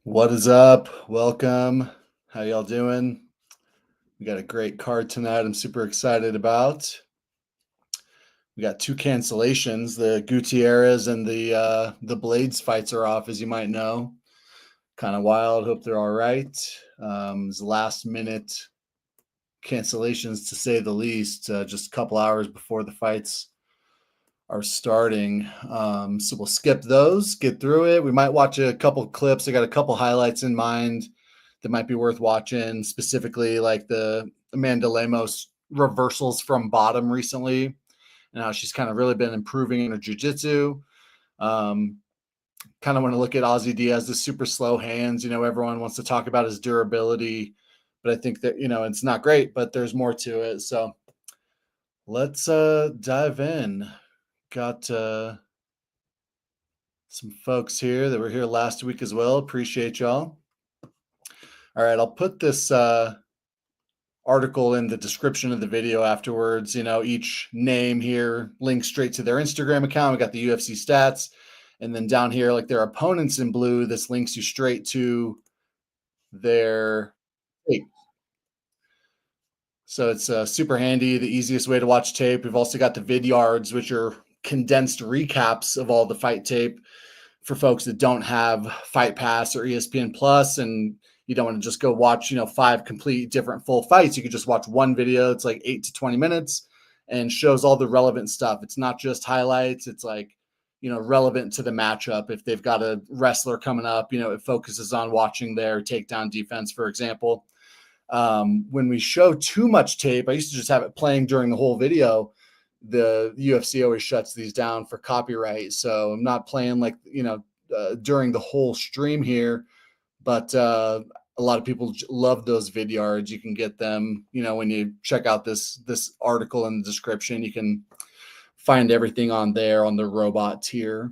What is up? Welcome. How y'all doing? We got a great card tonight. I'm super excited about. We got two cancellations. The Gutierrez and the Blaydes fights are off, as you might know. Kind of wild. Hope they're all right. It's last minute cancellations to say the least. Just a couple hours before the fights are starting. So we'll skip those, get through it. We might watch a couple clips. I got a couple highlights in mind that might be worth watching, specifically like the Amanda Lemos reversals from bottom recently and how she's kind of really been improving in her jiu-jitsu. Kind of want to look at Ozzy Diaz, the super slow hands. Everyone wants to talk about his durability, but I think that, it's not great, but there's more to it. So let's dive in. Got some folks here that were here last week as well. Appreciate y'all. All right, I'll put this article in the description of the video afterwards. Each name here links straight to their Instagram account. We got the UFC stats. And then down here, like their opponents in blue, this links you straight to their tape. So it's super handy, the easiest way to watch tape. We've also got the vidyards, which are condensed recaps of all the fight tape for folks that don't have Fight Pass or ESPN Plus, and you don't want to just go watch, 5 complete different full fights. You could just watch one video. It's like 8 to 20 minutes and shows all the relevant stuff. It's not just highlights. It's like, relevant to the matchup. If they've got a wrestler coming up, it focuses on watching their takedown defense, for example. When we show too much tape, I used to just have it playing during the whole video. The UFC always shuts these down for copyright. So I'm not playing like, during the whole stream here, but a lot of people love those vidyards. You can get them, when you check out this article in the description, you can find everything on there on the robot tier.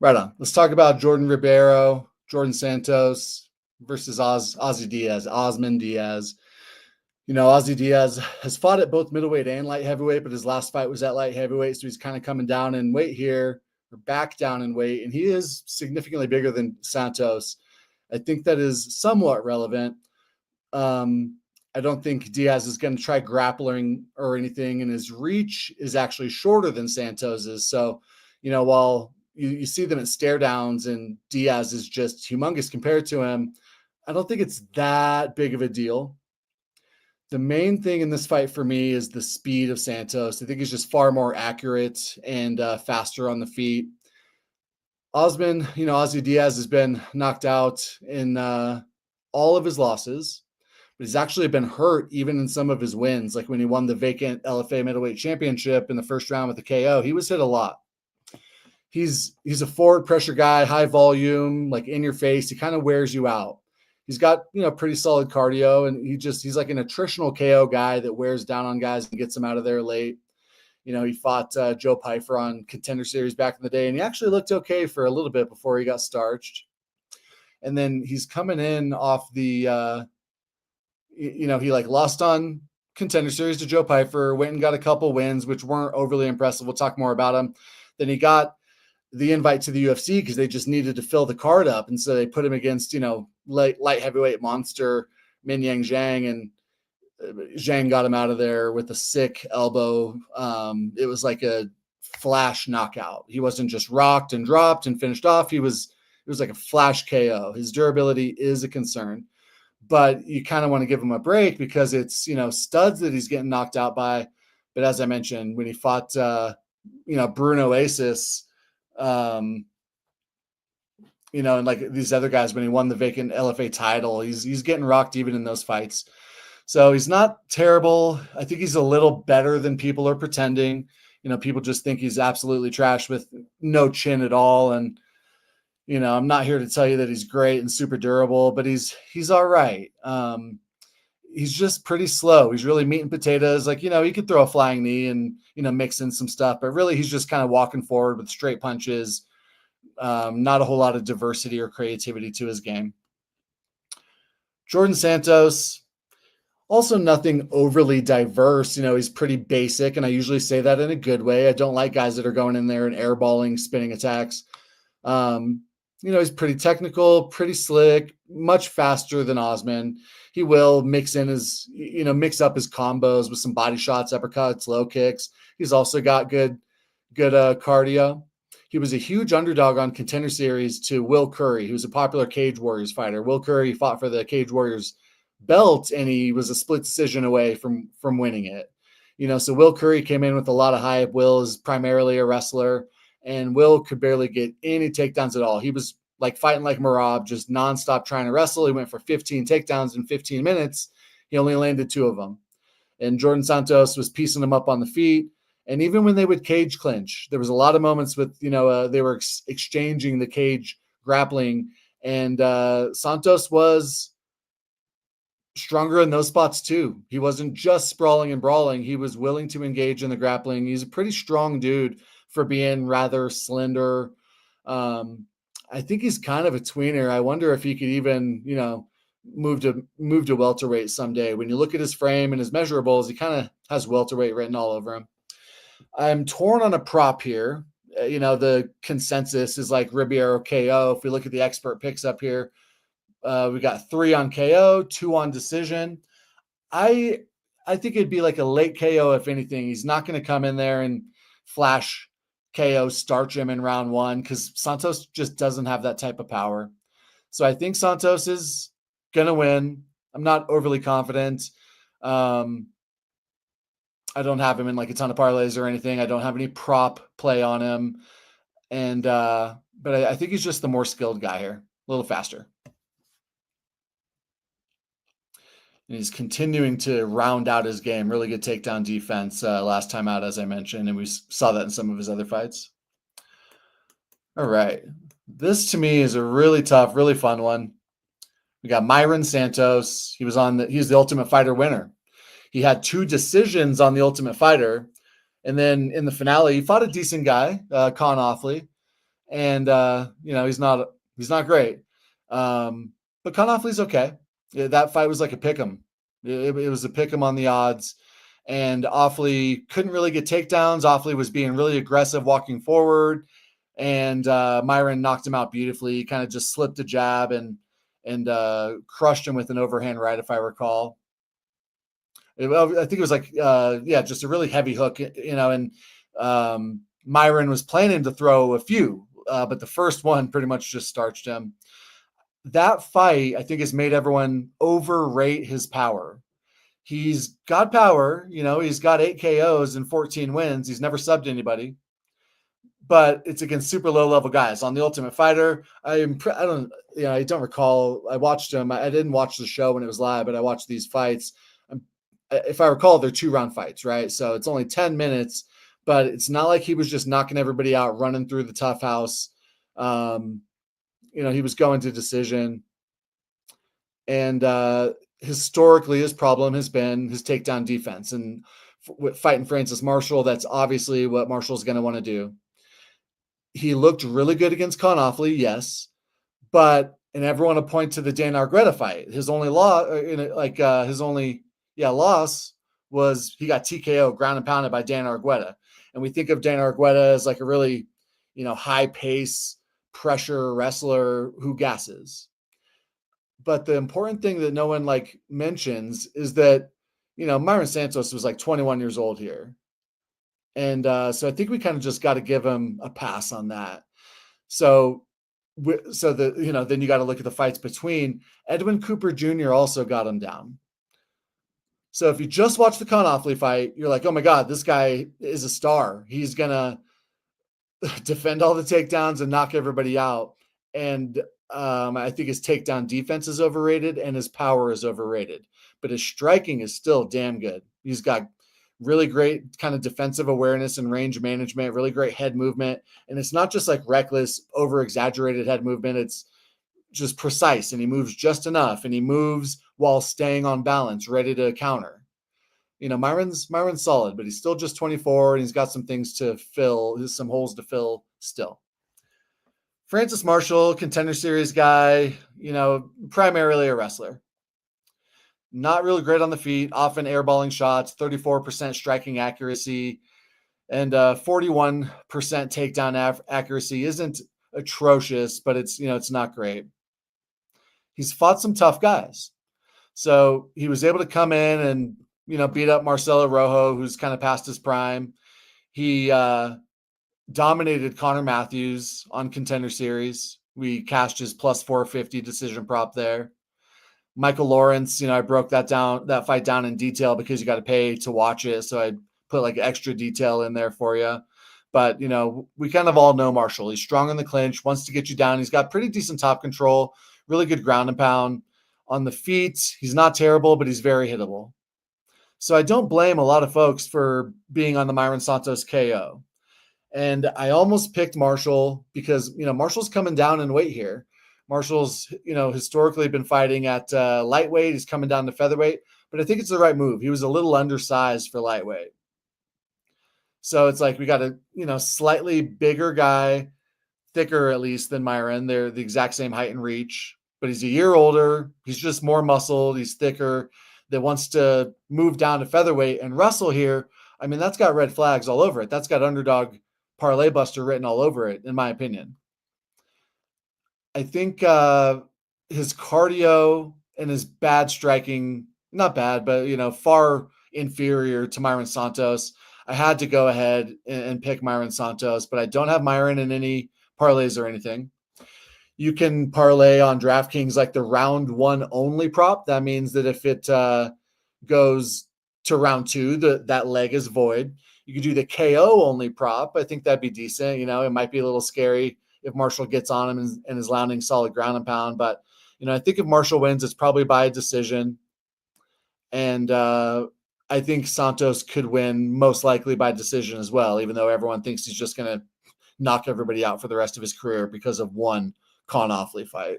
Right on. Let's talk about Jordan Ribeiro, Jordan Santos versus Ozzy Diaz, Osman Diaz. Ozzy Diaz has fought at both middleweight and light heavyweight, but his last fight was at light heavyweight. So he's kind of coming down in weight here, or back down in weight. And he is significantly bigger than Santos. I think that is somewhat relevant. I don't think Diaz is going to try grappling or anything, and his reach is actually shorter than Santos's. So, while you see them at stare downs and Diaz is just humongous compared to him, I don't think it's that big of a deal. The main thing in this fight for me is the speed of Santos. I think he's just far more accurate and faster on the feet. Osman, Ozzy Diaz has been knocked out in all of his losses, but he's actually been hurt even in some of his wins. Like when he won the vacant LFA middleweight championship in the first round with the KO, he was hit a lot. He's a forward pressure guy, high volume, like in your face. He kind of wears you out. He's got, pretty solid cardio, and he's like an attritional KO guy that wears down on guys and gets them out of there late. He fought Joe Pyfer on Contender Series back in the day, and he actually looked okay for a little bit before he got starched. And then he's coming in off the, he like lost on Contender Series to Joe Pyfer, went and got a couple wins, which weren't overly impressive. We'll talk more about him. Then he got the invite to the UFC because they just needed to fill the card up. And so they put him against, light heavyweight monster Minyang Zhang, and Zhang got him out of there with a sick elbow. It was like a flash knockout. He wasn't just rocked and dropped and finished off. It was like a flash KO. His durability is a concern, but you kind of want to give him a break because it's, studs that he's getting knocked out by. But as I mentioned, when he fought, Brunno Asis, and like these other guys, when he won the vacant LFA title, he's getting rocked even in those fights. So he's not terrible. I think he's a little better than people are pretending. People just think he's absolutely trash with no chin at all. And, I'm not here to tell you that he's great and super durable, but he's all right. He's just pretty slow. He's really meat and potatoes. Like, he could throw a flying knee and, mix in some stuff, but really he's just kind of walking forward with straight punches. Not a whole lot of diversity or creativity to his game. Jordan Santos, also nothing overly diverse. He's pretty basic, and I usually say that in a good way. I don't like guys that are going in there and airballing spinning attacks. he's pretty technical, pretty slick, much faster than Osman. He will mix up his combos with some body shots, uppercuts, low kicks. He's also got good cardio. He was a huge underdog on Contender Series to Will Curry, who's a popular Cage Warriors fighter. Will Curry fought for the Cage Warriors belt, and he was a split decision away from winning it. So Will Curry came in with a lot of hype. Will is primarily a wrestler, and Will could barely get any takedowns at all. He was like fighting like Marab, just nonstop trying to wrestle. He went for 15 takedowns in 15 minutes. He only landed 2 of them. And Jordan Santos was piecing him up on the feet. And even when they would cage clinch, there was a lot of moments with, they were exchanging the cage grappling. And Santos was stronger in those spots too. He wasn't just sprawling and brawling. He was willing to engage in the grappling. He's a pretty strong dude for being rather slender. I think he's kind of a tweener. I wonder if he could even, move to welterweight someday. When you look at his frame and his measurables, he kind of has welterweight written all over him. I'm torn on a prop here. The consensus is like Ribeiro KO. If we look at the expert picks up here, we got 3 on KO, 2 on decision. I think it'd be like a late KO, if anything. He's not going to come in there and flash KO, starch him in round 1, because Santos just doesn't have that type of power. So I think Santos is going to win. I'm not overly confident. I don't have him in like a ton of parlays or anything. I don't have any prop play on him. And but I think he's just the more skilled guy here, a little faster. And he's continuing to round out his game. Really good takedown defense last time out, as I mentioned, and we saw that in some of his other fights. All right. This to me is a really tough, really fun one. We got Mairon Santos. He's the Ultimate Fighter winner. He had 2 decisions on the Ultimate Fighter. And then in the finale, he fought a decent guy, Con Offley. And, he's not great. But Con Offley's okay. That fight was like a pick'em. It was a pick'em on the odds. And Offley couldn't really get takedowns. Offley was being really aggressive walking forward. And Mairon knocked him out beautifully. He kind of just slipped a jab and crushed him with an overhand right, if I recall. I think it was like, just a really heavy hook, and Mairon was planning to throw a few, but the first one pretty much just starched him. That fight, I think, has made everyone overrate his power. He's got power, he's got 8 KOs and 14 wins. He's never subbed anybody, but it's against super low level guys. On the Ultimate Fighter, I don't recall. I watched him. I didn't watch the show when it was live, but I watched these fights. If I recall, they're 2-round fights, right? So it's only 10 minutes, but it's not like he was just knocking everybody out, running through the tough house. He was going to decision. And historically, his problem has been his takedown defense. And fighting Francis Marshall, that's obviously what Marshall's going to want to do. He looked really good against Con Offley, yes. And everyone will point to the Dan Argueta fight. His only loss was he got TKO, ground and pounded by Dan Argueta. And we think of Dan Argueta as like a really, high pace pressure wrestler who gasses. But the important thing that no one mentions is that, Mairon Santos was like 21 years old here. And so I think we kind of just got to give him a pass on that. Then you got to look at the fights between. Edwin Cooper Jr. also got him down. So if you just watch the Con Offley fight, you're like, oh my God, this guy is a star. He's going to defend all the takedowns and knock everybody out. And I think his takedown defense is overrated and his power is overrated. But his striking is still damn good. He's got really great kind of defensive awareness and range management, really great head movement. And it's not just like reckless, over-exaggerated head movement. It's just precise, and he moves just enough, and he moves while staying on balance, ready to counter. Mairon's solid, but he's still just 24, and he's got some things to fill, some holes to fill still. Francis Marshall, Contender Series guy, primarily a wrestler. Not really great on the feet, often airballing shots, 34% striking accuracy, and 41% takedown accuracy isn't atrocious, but it's, it's not great. He's fought some tough guys. So he was able to come in and, beat up Marcelo Rojo, who's kind of past his prime. He dominated Connor Matthews on Contender Series. We cashed his plus 450 decision prop there. Michael Lawrence, I broke that fight down in detail because you got to pay to watch it. So I put like extra detail in there for you. But, we kind of all know Marshall. He's strong in the clinch, wants to get you down. He's got pretty decent top control, really good ground and pound. On the feet, he's not terrible, but he's very hittable. So I don't blame a lot of folks for being on the Mairon Santos KO. And I almost picked Marshall because, Marshall's coming down in weight here. Marshall's, historically been fighting at lightweight. He's coming down to featherweight, but I think it's the right move. He was a little undersized for lightweight. So it's like we got a, slightly bigger guy, thicker at least than Mairon. They're the exact same height and reach, but he's a year older. He's just more muscled. He's thicker. That wants to move down to featherweight and wrestle here. I mean, that's got red flags all over it. That's got underdog parlay buster written all over it, in my opinion. I think his cardio and his bad striking, not bad, but, far inferior to Mairon Santos. I had to go ahead and pick Mairon Santos, but I don't have Mairon in any parlays or anything. You can parlay on DraftKings like the round 1 only prop. That means that if it goes to round 2, that leg is void. You could do the KO only prop. I think that'd be decent. It might be a little scary if Marshall gets on him and is landing solid ground and pound. But, I think if Marshall wins, it's probably by a decision. And I think Santos could win most likely by decision as well, even though everyone thinks he's just going to knock everybody out for the rest of his career because of one Con Offley fight.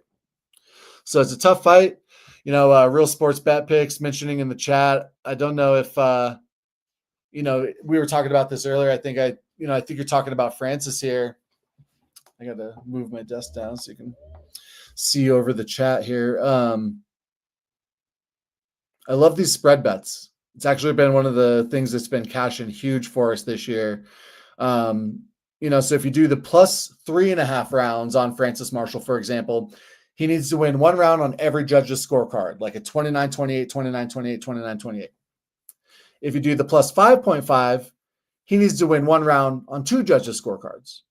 So it's a tough fight. Real Sports Bet Picks mentioning in the chat. I don't know if, we were talking about this earlier. I think you're talking about Francis here. I got to move my desk down so you can see over the chat here. I love these spread bets. It's actually been one of the things that's been cashing huge for us this year. So if you do the plus 3.5 rounds on Francis Marshall, for example, he needs to win one round on every judge's scorecard, like a 29-28, 29-28, 29-28. If you do the plus 5.5, he needs to win one round on 2 judges' scorecards.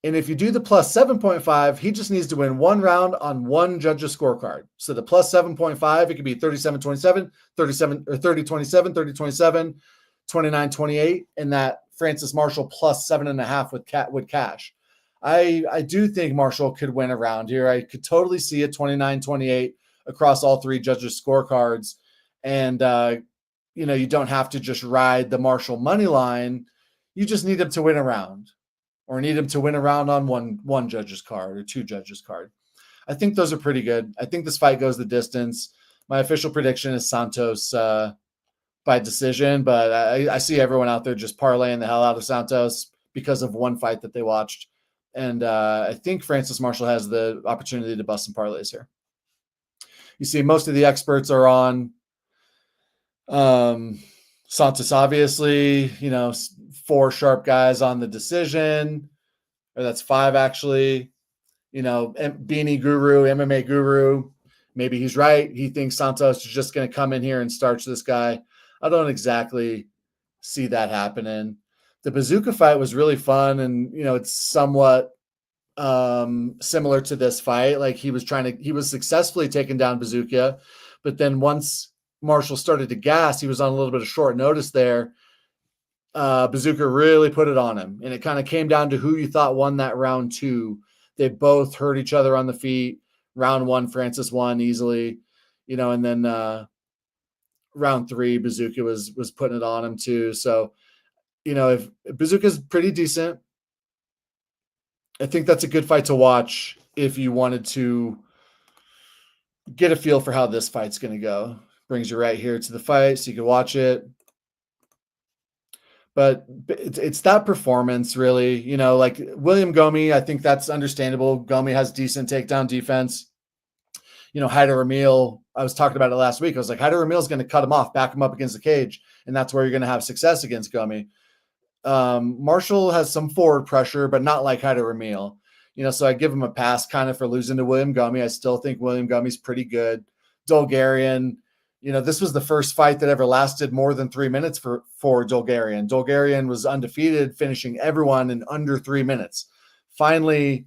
And if you do the plus 7.5, he just needs to win one round on 1 judge's scorecard. So the plus 7.5, it could be 37-27, 30-27, 30-27, 29-28, and that Francis Marshall plus 7.5 would cash. I do think Marshall could win a round here. I could totally see it 29-28 across all 3 judges' scorecards. And, you don't have to just ride the Marshall money line. You just need him to win a round, or need him to win a round on one judge's card or 2 judges' card. I think those are pretty good. I think this fight goes the distance. My official prediction is Santos by decision, but I see everyone out there just parlaying the hell out of Santos because of one fight that they watched. And I think Francis Marshall has the opportunity to bust some parlays here. You see, most of the experts are on Santos, obviously, 4 sharp guys on the decision, or that's 5 actually. Beanie Guru, MMA Guru, maybe he's right. He thinks Santos is just going to come in here and starch this guy. I don't exactly see that happening. The Bazooka fight was really fun, and it's somewhat similar to this fight. Like he was successfully taking down Bazooka, but then once Marshall started to gas, he was on a little bit of short notice there. Bazooka really put it on him, and it kind of came down to who you thought won that round 2. They both hurt each other on the feet. Round 1, Francis won easily, and then round 3, Bazooka was putting it on him too. So, if Bazooka's pretty decent, I think that's a good fight to watch if you wanted to get a feel for how this fight's going to go. Brings you right here to the fight so you can watch it. But it's that performance, really. Like William Gomi, I think that's understandable. Gomi has decent takedown defense. Haider Emil, I was talking about it last week. I was like, Haider Emil is going to cut him off, back him up against the cage, and that's where you're going to have success against Gomi. Marshall has some forward pressure, but not like Haider Emil. So I give him a pass kind of for losing to William Gummy. I still think William Gummy's pretty good. Djorden, this was the first fight that ever lasted more than 3 minutes for Djorden. Djorden was undefeated, finishing everyone in under 3 minutes. Finally,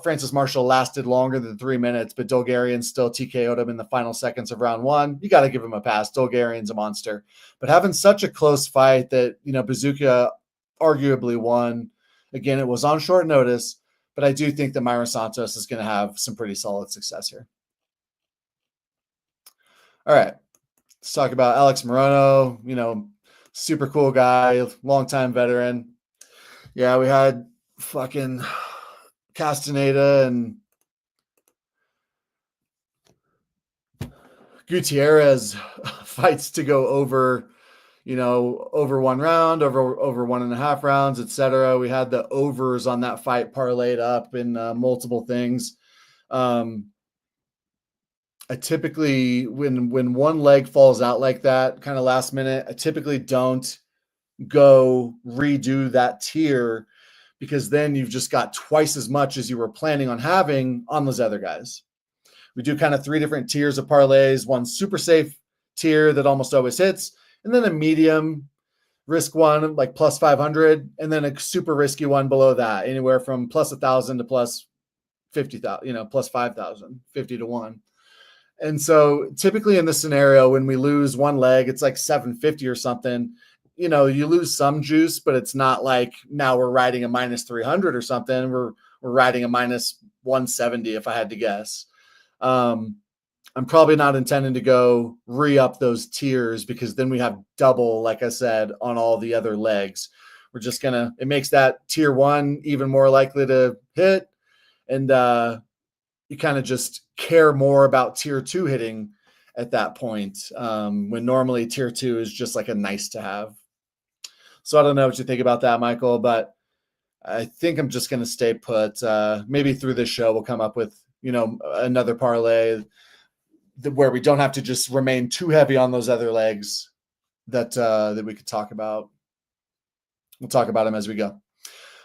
Francis Marshall lasted longer than 3 minutes, but Djorden still TKO'd him in the final seconds of round 1. You got to give him a pass. Djorden's a monster. But having such a close fight that, Bazooka arguably won. Again, it was on short notice, but I do think that Mairon Santos is going to have some pretty solid success here. All right. Let's talk about Alex Morono, super cool guy, longtime veteran. Yeah, we had fucking Castaneda and Gutierrez fights to go over, over 1 round, over 1.5 rounds, etc. We had the overs on that fight parlayed up in multiple things. I typically, when one leg falls out like that, kind of last minute, I typically don't go redo that tier, because then you've just got twice as much as you were planning on having on those other guys. We do kind of 3 different tiers of parlays, one super safe tier that almost always hits, and then a medium risk one, like plus 500, and then a super risky one below that, anywhere from plus 1,000 to plus 50,000, plus 5,000, 50 to 1. And so typically in this scenario, when we lose one leg, it's like 750 or something. You lose some juice, but it's not like now we're riding a minus 300 or something. We're riding a minus 170 if I had to guess. I'm probably not intending to go re-up those tiers, because then we have double, like I said, on all the other legs. We're just it makes that tier 1 even more likely to hit. And you kind of just care more about tier 2 hitting at that point, when normally tier 2 is just like a nice to have. So I don't know what you think about that, Michael, but I think I'm just going to stay put. Maybe through this show, we'll come up with, another parlay where we don't have to just remain too heavy on those other legs that we could talk about. We'll talk about them as we go.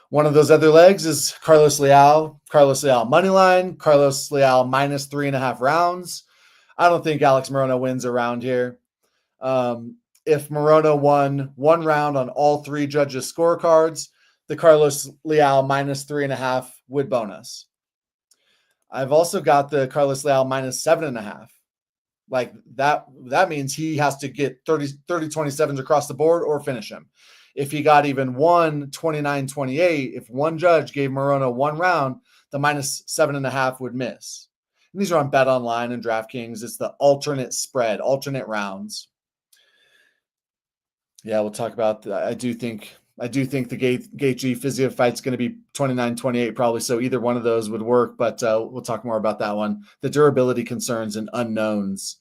One of those other legs is Carlos Leal. Carlos Leal money line. Carlos Leal minus 3.5 rounds. I don't think Alex Morono wins a round here. If Morono won 1 round on all 3 judges' scorecards, the Carlos Leal minus 3.5 would bonus. I've also got the Carlos Leal minus 7.5. Like that means he has to get 30-27s across the board or finish him. If he got even 29-28, if one judge gave Morono 1 round, the minus 7.5 would miss. And these are on Bet Online and DraftKings. It's the alternate spread, alternate rounds. Yeah, we'll talk about that. I do think the Gaethje Fiziev fight's going to be 29-28 probably, so either one of those would work, but we'll talk more about that one. The durability concerns and unknowns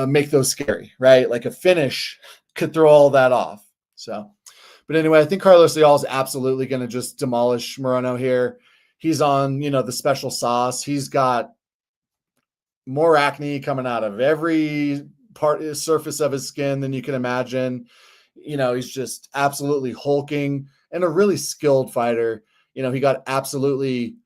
make those scary, right? Like a finish could throw all that off. So, but anyway, I think Carlos Leal is absolutely going to just demolish Morono here. He's on, the special sauce. He's got more acne coming out of every surface of his skin than you can imagine. He's just absolutely hulking and a really skilled fighter. He got absolutely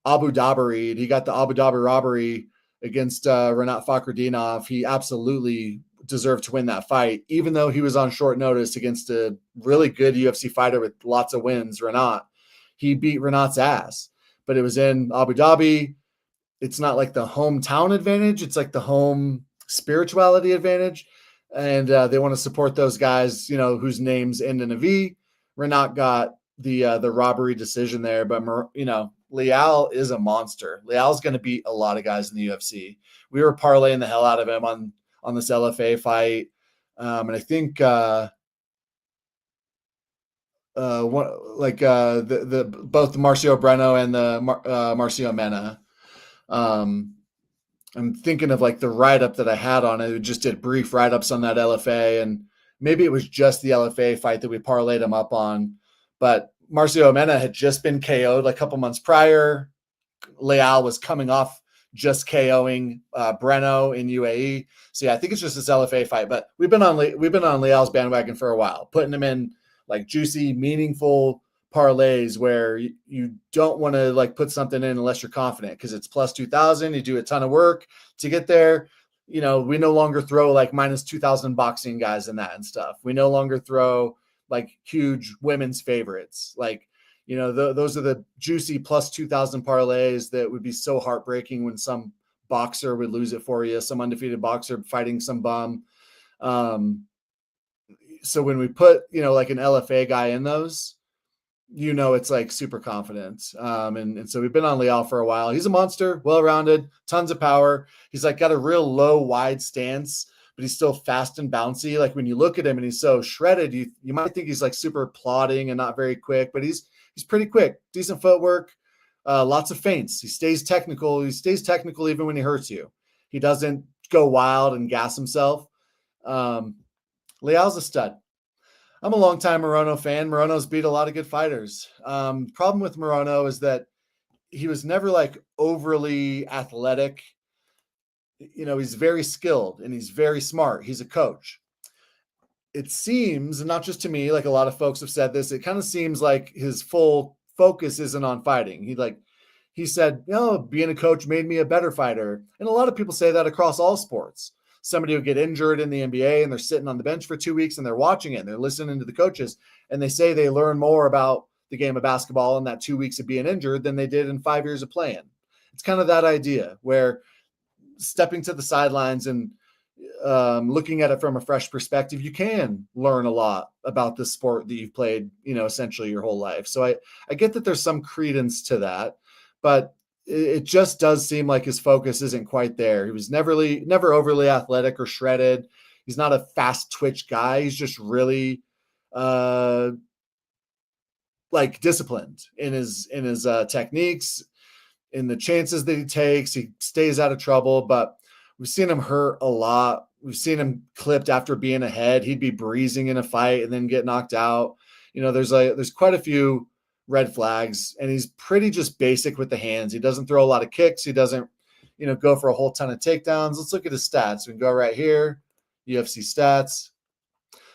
Abu Dhabi'd. He got the Abu Dhabi robbery against Rinat Fakhretdinov. He absolutely deserved to win that fight, even though he was on short notice against a really good UFC fighter with lots of wins, Rinat. He beat Rinat's ass, but it was in Abu Dhabi. It's not like the hometown advantage. It's like the home spirituality advantage. And they want to support those guys, whose names end in a V. Rinat got the robbery decision there, but Leal is a monster. Leal's going to beat a lot of guys in the UFC. We were parlaying the hell out of him on this LFA fight, and I think both the Marcio Brunno and the Marcio Mena. I'm thinking of like the write-up that I had on it. We just did brief write-ups on that LFA, and maybe it was just the LFA fight that we parlayed him up on. But Marcio Mena had just been KO'd a couple months prior. Leal was coming off just KOing Brunno in UAE. So yeah, I think it's just this LFA fight. But we've been on Leal's bandwagon for a while, putting him in like juicy, meaningful parlays where you don't want to like put something in unless you're confident because it's plus 2,000. You do a ton of work to get there. We no longer throw like minus 2,000 boxing guys in that and stuff. We no longer throw like huge women's favorites. Like, those are the juicy plus 2,000 parlays that would be so heartbreaking when some boxer would lose it for you, some undefeated boxer fighting some bum. So when we put, like an LFA guy in those, it's like super confident. And so we've been on Leal for a while. He's a monster, well-rounded, tons of power. He's like got a real low, wide stance, but he's still fast and bouncy. Like when you look at him and he's so shredded, you might think he's like super plodding and not very quick, but he's pretty quick, decent footwork, lots of feints. He stays technical. He stays technical even when he hurts you. He doesn't go wild and gas himself. Leal's a stud. I'm a longtime Morono fan. Morono's beat a lot of good fighters. Problem with Morono is that he was never like overly athletic. He's very skilled and he's very smart. He's a coach. It seems, and not just to me, like a lot of folks have said this, it kind of seems like his full focus isn't on fighting. He said, being a coach made me a better fighter. And a lot of people say that across all sports. Somebody will get injured in the NBA and they're sitting on the bench for 2 weeks and they're watching it and they're listening to the coaches and they say they learn more about the game of basketball in that 2 weeks of being injured than they did in 5 years of playing. It's kind of that idea where stepping to the sidelines and looking at it from a fresh perspective, you can learn a lot about the sport that you've played, essentially your whole life. So I get that there's some credence to that, but it just does seem like his focus isn't quite there. He was never overly athletic or shredded. He's not a fast twitch guy. He's just really like disciplined in his techniques, in the chances that he takes. He stays out of trouble, but we've seen him hurt a lot. We've seen him clipped after being ahead. He'd be breezing in a fight and then get knocked out. There's quite a few red flags, and he's pretty just basic with the hands. He doesn't throw a lot of kicks. He doesn't, go for a whole ton of takedowns. Let's look at his stats. We can go right here, UFC stats.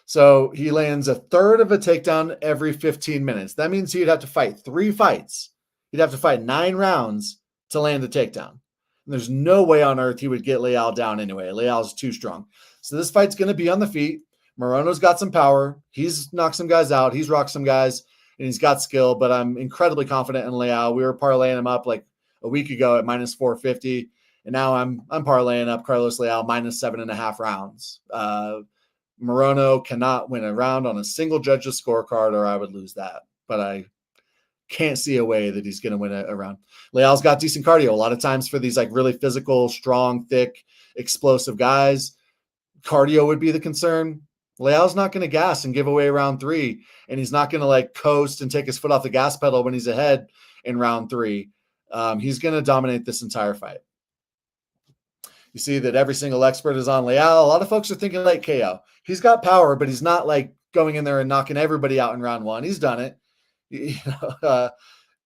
So he lands a third of a takedown every 15 minutes. That means he'd have to fight 3 fights. He'd have to fight 9 rounds to land a takedown. And there's no way on earth he would get Leal down anyway. Leal's too strong. So this fight's going to be on the feet. Morono's got some power. He's knocked some guys out. He's rocked some guys. And he's got skill, but I'm incredibly confident in Leal. We were parlaying him up like a week ago at minus 450, and now I'm parlaying up Carlos Leal minus 7.5 rounds. Morono cannot win a round on a single judge's scorecard, or I would lose that. But I can't see a way that he's going to win a round. Leal's got decent cardio. A lot of times for these like really physical, strong, thick, explosive guys, cardio would be the concern. Leal's not going to gas and give away round 3, and he's not going to like coast and take his foot off the gas pedal when he's ahead in round 3. He's going to dominate this entire fight. You see that every single expert is on Leal. A lot of folks are thinking late KO. He's got power, but he's not like going in there and knocking everybody out in round 1. He's done it.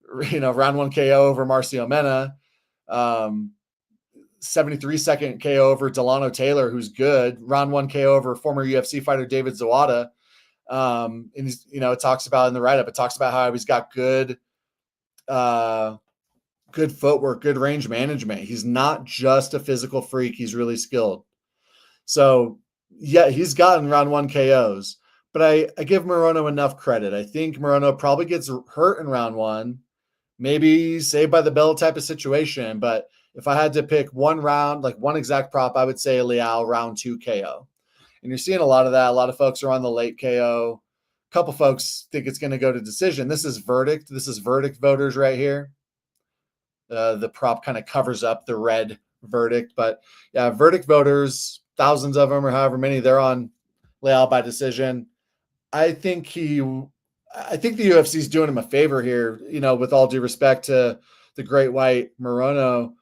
Round 1 KO over Marcio Mena. 73-second KO over Delano Taylor, who's good. Round 1 KO over former UFC fighter David Zawada. And he's, it talks about in the write-up, it talks about how he's got good footwork, good range management. He's not just a physical freak. He's really skilled. So yeah, he's gotten round 1 KOs, but I give Morono enough credit. I think Morono probably gets hurt in round 1, maybe saved by the bell type of situation, but if I had to pick one round, like one exact prop, I would say Leal round 2 KO. And you're seeing a lot of that. A lot of folks are on the late KO. A couple folks think it's going to go to decision. This is verdict. This is verdict voters right here. The prop kind of covers up the red verdict. But yeah, verdict voters, thousands of them or however many, they're on Leal by decision. I think the UFC is doing him a favor here, with all due respect to the great white Morono.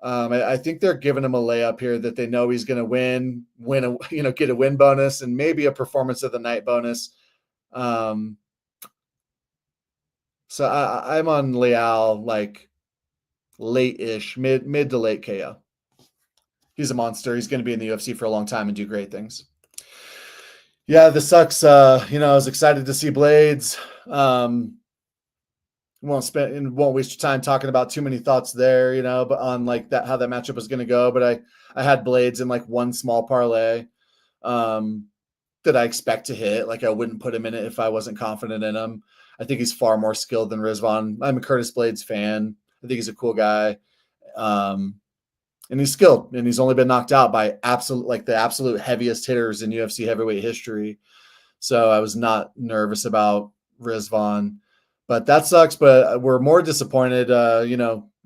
I think they're giving him a layup here that they know he's going to get a win bonus and maybe a performance of the night bonus. So I'm on Leal like late-ish, mid to late KO. He's a monster. He's going to be in the UFC for a long time and do great things. Yeah, this sucks. I was excited to see Blaydes. Won't waste your time talking about too many thoughts there, but on like that, how that matchup was going to go. But I had Blaydes in like one small parlay um, that I expect to hit. Like I wouldn't put him in it if I wasn't confident in him. I think he's far more skilled than Rizvan. I'm a Curtis Blaydes fan. I think he's a cool guy. And he's skilled, and he's only been knocked out by the absolute heaviest hitters in UFC heavyweight history. So I was not nervous about Rizvan, but that sucks. But we're more disappointed.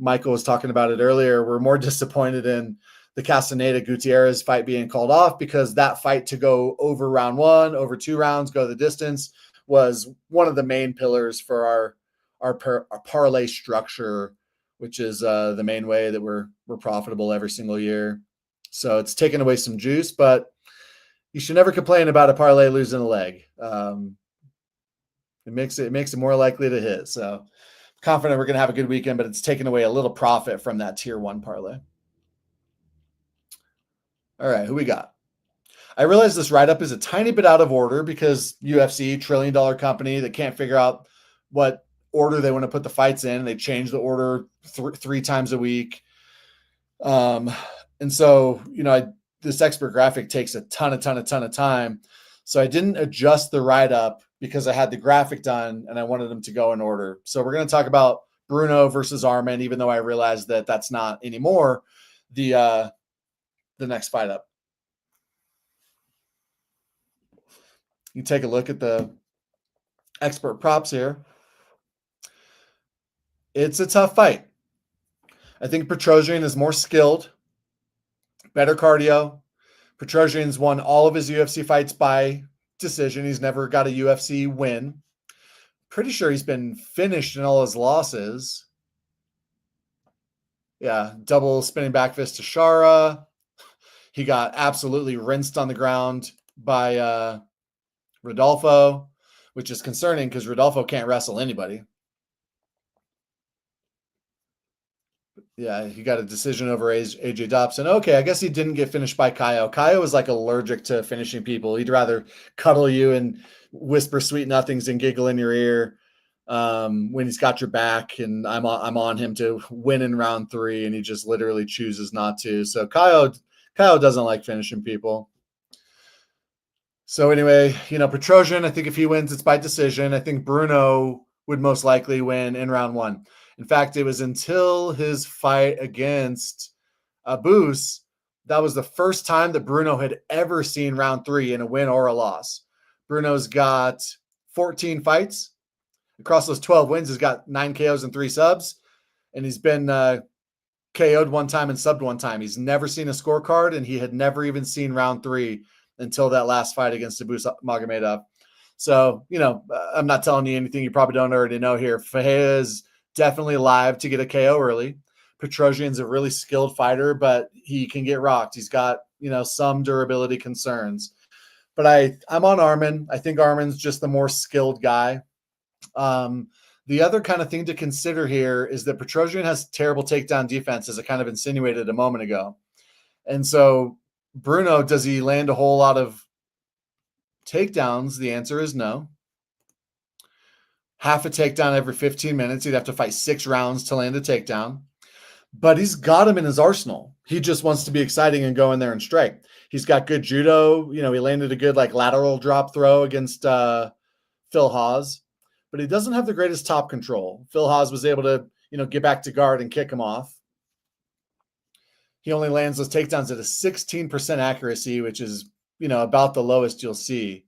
Michael was talking about it earlier. We're more disappointed in the Castaneda Gutierrez fight being called off, because that fight to go over round one, over 2 rounds, go the distance, was one of the main pillars for our parlay structure, which is the main way that we're profitable every single year. So it's taken away some juice, but you should never complain about a parlay losing a leg. It makes it more likely to hit. So confident we're going to have a good weekend, but it's taken away a little profit from that tier 1 parlay. All right, who we got? I realize this write-up is a tiny bit out of order because UFC, $1 trillion company that can't figure out what order they want to put the fights in. They change the order three times a week. And so, this expert graphic takes a ton of time. So I didn't adjust the write-up because I had the graphic done and I wanted them to go in order. So we're going to talk about Brunno versus Armen, even though I realized that that's not anymore the next fight up. You take a look at the expert props here. It's a tough fight. I think Petrosyan is more skilled, better cardio. Petrosyan's won all of his UFC fights by decision. He's never got a UFC win. Pretty sure he's been finished in all his losses. Yeah, double spinning back fist to Shara. He got absolutely rinsed on the ground by Rodolfo, which is concerning because Rodolfo can't wrestle anybody. Yeah, he got a decision over AJ Dobson. Okay, I guess he didn't get finished by Kaio. Kaio is like allergic to finishing people. He'd rather cuddle you and whisper sweet nothings and giggle in your ear when he's got your back. And I'm on him to win in round 3, and he just literally chooses not to. So Kaio doesn't like finishing people. So anyway, Petrosyan, I think if he wins, it's by decision. I think Brunno would most likely win in round 1. In fact, it was until his fight against Abus, that was the first time that Brunno had ever seen round 3 in a win or a loss. Brunno's got 14 fights. Across those 12 wins, he's got 9 KOs and 3 subs. And he's been KO'd 1 time and subbed 1 time. He's never seen a scorecard, and he had never even seen round 3 until that last fight against Abus Magomed. So, I'm not telling you anything you probably don't already know here. Ferreira is definitely live to get a KO early. Petrosyan's a really skilled fighter, but he can get rocked. He's got, some durability concerns. But I'm on Armen. I think Armen's just the more skilled guy. The other kind of thing to consider here is that Petrosyan has terrible takedown defense, as I kind of insinuated a moment ago. And so Brunno, does he land a whole lot of takedowns? The answer is no. Half a takedown every 15 minutes. He'd have to fight 6 rounds to land a takedown. But he's got him in his arsenal. He just wants to be exciting and go in there and strike. He's got good judo. He landed a good lateral drop throw against Phil Haas. But he doesn't have the greatest top control. Phil Haas was able to, get back to guard and kick him off. He only lands those takedowns at a 16% accuracy, which is, about the lowest you'll see.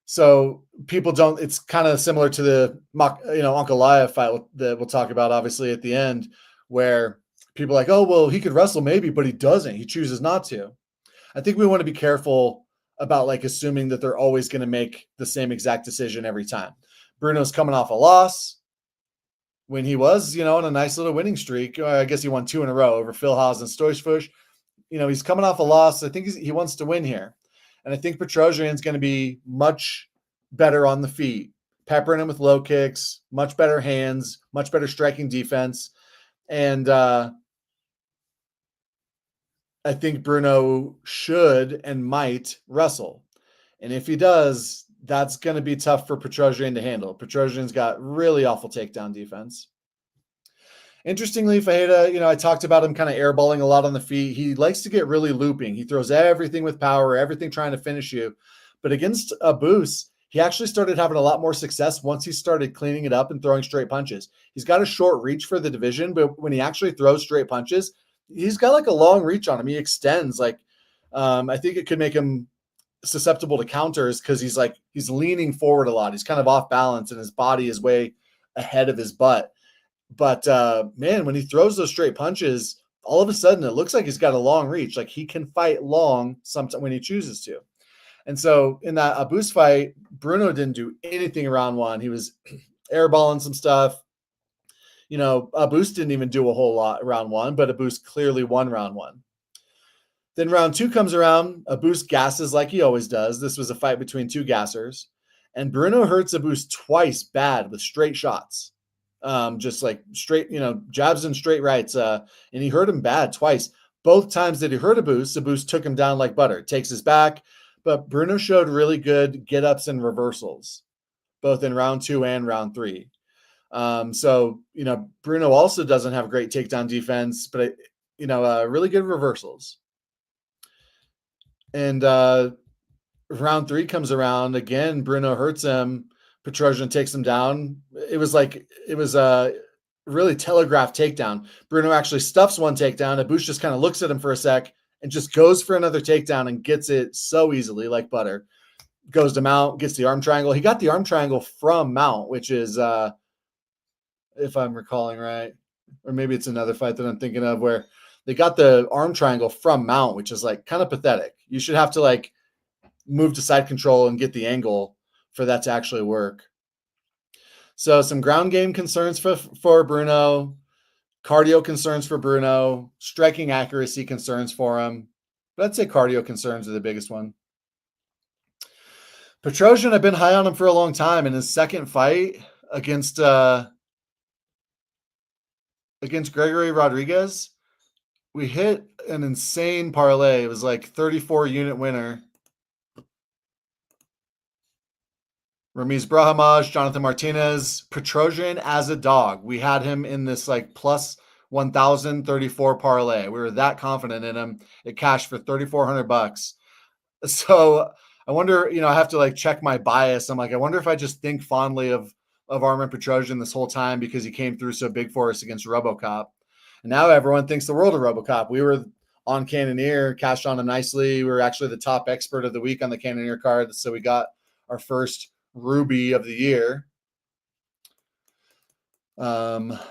So people don't, it's kind of similar to the, Ankalaev fight that we'll talk about obviously at the end, where people are like, oh, well, he could wrestle maybe, but he doesn't. He chooses not to. I think we want to be careful about assuming that they're always going to make the same exact decision every time. Brunno's coming off a loss when he was, on a nice little winning streak. I guess he won 2 in a row over Phil Haas and Stoichfush. He's coming off a loss. I think he wants to win here. And I think Petrosyan's going to be much better on the feet, peppering him with low kicks, much better hands, much better striking defense. And I think Brunno should and might wrestle. And if he does, that's going to be tough for Petrosyan to handle. Petrosyan's got really awful takedown defense. Interestingly, Ferreira, I talked about him kind of airballing a lot on the feet. He likes to get really looping. He throws everything with power, everything trying to finish you. But against Abus, he actually started having a lot more success once he started cleaning it up and throwing straight punches. He's got a short reach for the division, but when he actually throws straight punches, he's got like a long reach on him. He extends. I think it could make him susceptible to counters because he's leaning forward a lot. He's kind of off balance and his body is way ahead of his butt. But man, when he throws those straight punches, all of a sudden it looks like he's got a long reach. Like he can fight long sometimes when he chooses to. And so in that Abus fight, Brunno didn't do anything in round one. He was airballing some stuff. Abus didn't even do a whole lot round one, but Abus clearly won round one. Then round two comes around. Abus gasses like he always does. This was a fight between two gassers. And Brunno hurts Abus twice bad with straight shots. Just like straight, jabs and straight rights. And he hurt him bad twice. Both times that he hurt Abus took him down like butter, takes his back. But Brunno showed really good get-ups and reversals, both in round two and round three. Brunno also doesn't have great takedown defense, but, really good reversals. And round three comes around. Again, Brunno hurts him. Petrosyan takes him down. It was a really telegraphed takedown. Brunno actually stuffs one takedown. Abus just kind of looks at him for a sec and just goes for another takedown and gets it so easily, like butter. Goes to mount, gets the arm triangle. He got the arm triangle from mount, which is, if I'm recalling right, or maybe it's another fight that I'm thinking of where they got the arm triangle from mount, which is like kind of pathetic. You should have to like move to side control and get the angle for that to actually work. So some ground game concerns for Brunno, cardio concerns for Brunno, striking accuracy concerns for him. But I'd say cardio concerns are the biggest one. Petrosyan, I've been high on him for a long time. In his second fight against Gregory Rodriguez, we hit an insane parlay. It was like 34 unit winner. Ramiz Brahimaj, Jonathan Martinez, Petrosyan as a dog. We had him in this like plus 1,034 parlay. We were that confident in him. It cashed for $3,400. So I wonder, I have to like check my bias. I'm like, I wonder if I just think fondly of Armen Petrosyan this whole time because he came through so big for us against RoboCop. And now everyone thinks the world of RoboCop. We were on Cannoneer, cashed on him nicely. We were actually the top expert of the week on the Cannoneer card. So we got our first Ruby of the year. Petrosyan's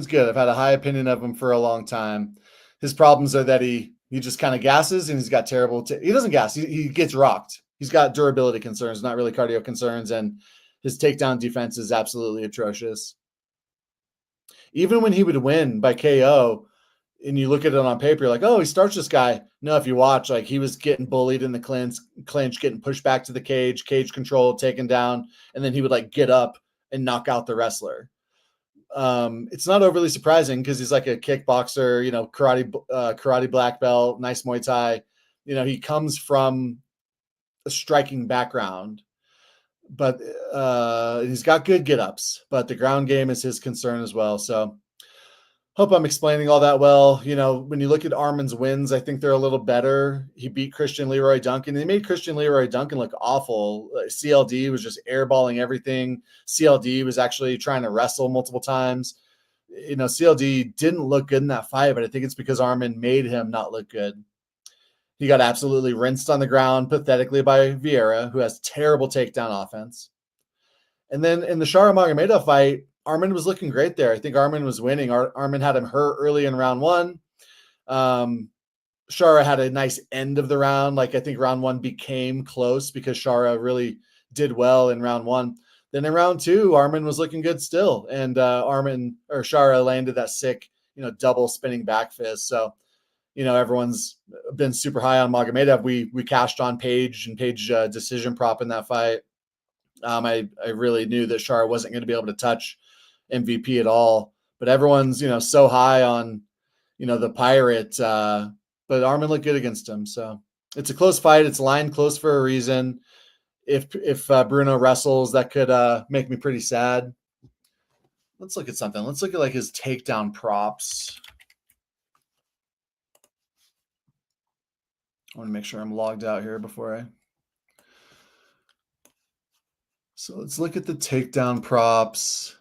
good. I've had a high opinion of him for a long time. His problems are that he just kind of gasses and he's got terrible. He doesn't gas. He gets rocked. He's got durability concerns, not really cardio concerns, and his takedown defense is absolutely atrocious. Even when he would win by KO, and you look at it on paper, you're like, oh, he starts this guy. No, if you watch, like he was getting bullied in the clinch, getting pushed back to the cage control, taken down, and then he would like get up and knock out the wrestler. It's not overly surprising because he's like a kickboxer, karate black belt, nice Muay Thai. He comes from a striking background, but he's got good get-ups, but the ground game is his concern as well. So hope I'm explaining all that well. When you look at Armen's wins, I think they're a little better. He beat Christian Leroy Duncan. They made Christian Leroy Duncan look awful. CLD was just airballing everything. CLD was actually trying to wrestle multiple times. CLD didn't look good in that fight, but I think it's because Armen made him not look good. He got absolutely rinsed on the ground pathetically by Vieira, who has terrible takedown offense. And then in the Shara Magomedov fight, Armen was looking great there. I think Armen was winning. Armen had him hurt early in round one. Shara had a nice end of the round. Like I think round one became close because Shara really did well in round one. Then in round two, Armen was looking good still. And Shara landed that sick, double spinning back fist. So, everyone's been super high on Magomedov. We cashed on Page and Page decision prop in that fight. I really knew that Shara wasn't going to be able to touch MVP at all, but everyone's, so high on, the Pirate, but Armen looked good against him. So It's a close fight. It's lined close for a reason. If Brunno wrestles, that could make me pretty sad. Let's look at something. Let's look at like his takedown props. I want to make sure I'm logged out here before I. So let's look at the takedown props.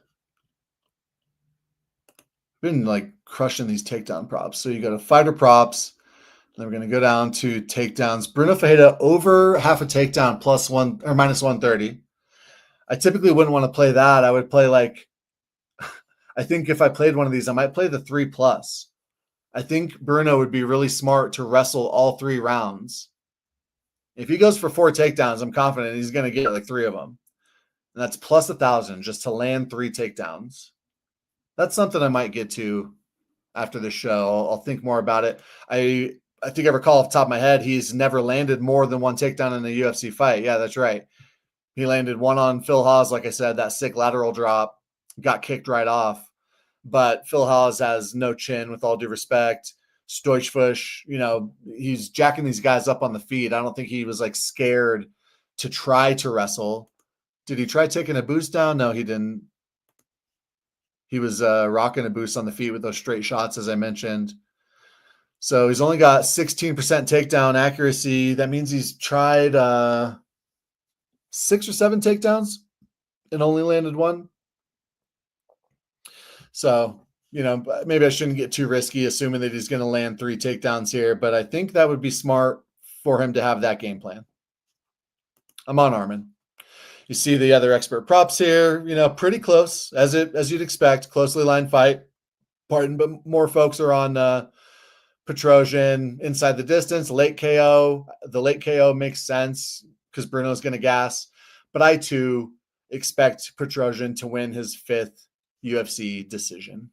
Been like crushing these takedown props. So you go to fighter props. Then we're going to go down to takedowns. Brunno Ferreira over half a takedown plus one or minus 130. I typically wouldn't want to play that. I would play like, I think if I played one of these, I might play the 3+. I think Brunno would be really smart to wrestle all 3 rounds. If he goes for 4 takedowns, I'm confident he's going to get like 3 of them. And that's plus 1,000 just to land 3 takedowns. That's something I might get to after the show. I'll think more about it. I think I recall off the top of my head, he's never landed more than 1 takedown in a UFC fight. Yeah, that's right. He landed 1 on Phil Hawes, like I said, that sick lateral drop, got kicked right off. But Phil Hawes has no chin, with all due respect. Stoichfush, he's jacking these guys up on the feet. I don't think he was like scared to try to wrestle. Did he try taking a boost down? No, he didn't. He was rocking a boost on the feet with those straight shots, as I mentioned. So he's only got 16% takedown accuracy. That means he's tried 6 or 7 takedowns and only landed 1. So, maybe I shouldn't get too risky assuming that he's going to land 3 takedowns here, but I think that would be smart for him to have that game plan. I'm on Armen. You see the other expert props here, pretty close as you'd expect, closely lined fight. But more folks are on Petrosyan inside the distance, late KO. The late KO makes sense because Brunno's going to gas. But I, too, expect Petrosyan to win his 5th UFC decision.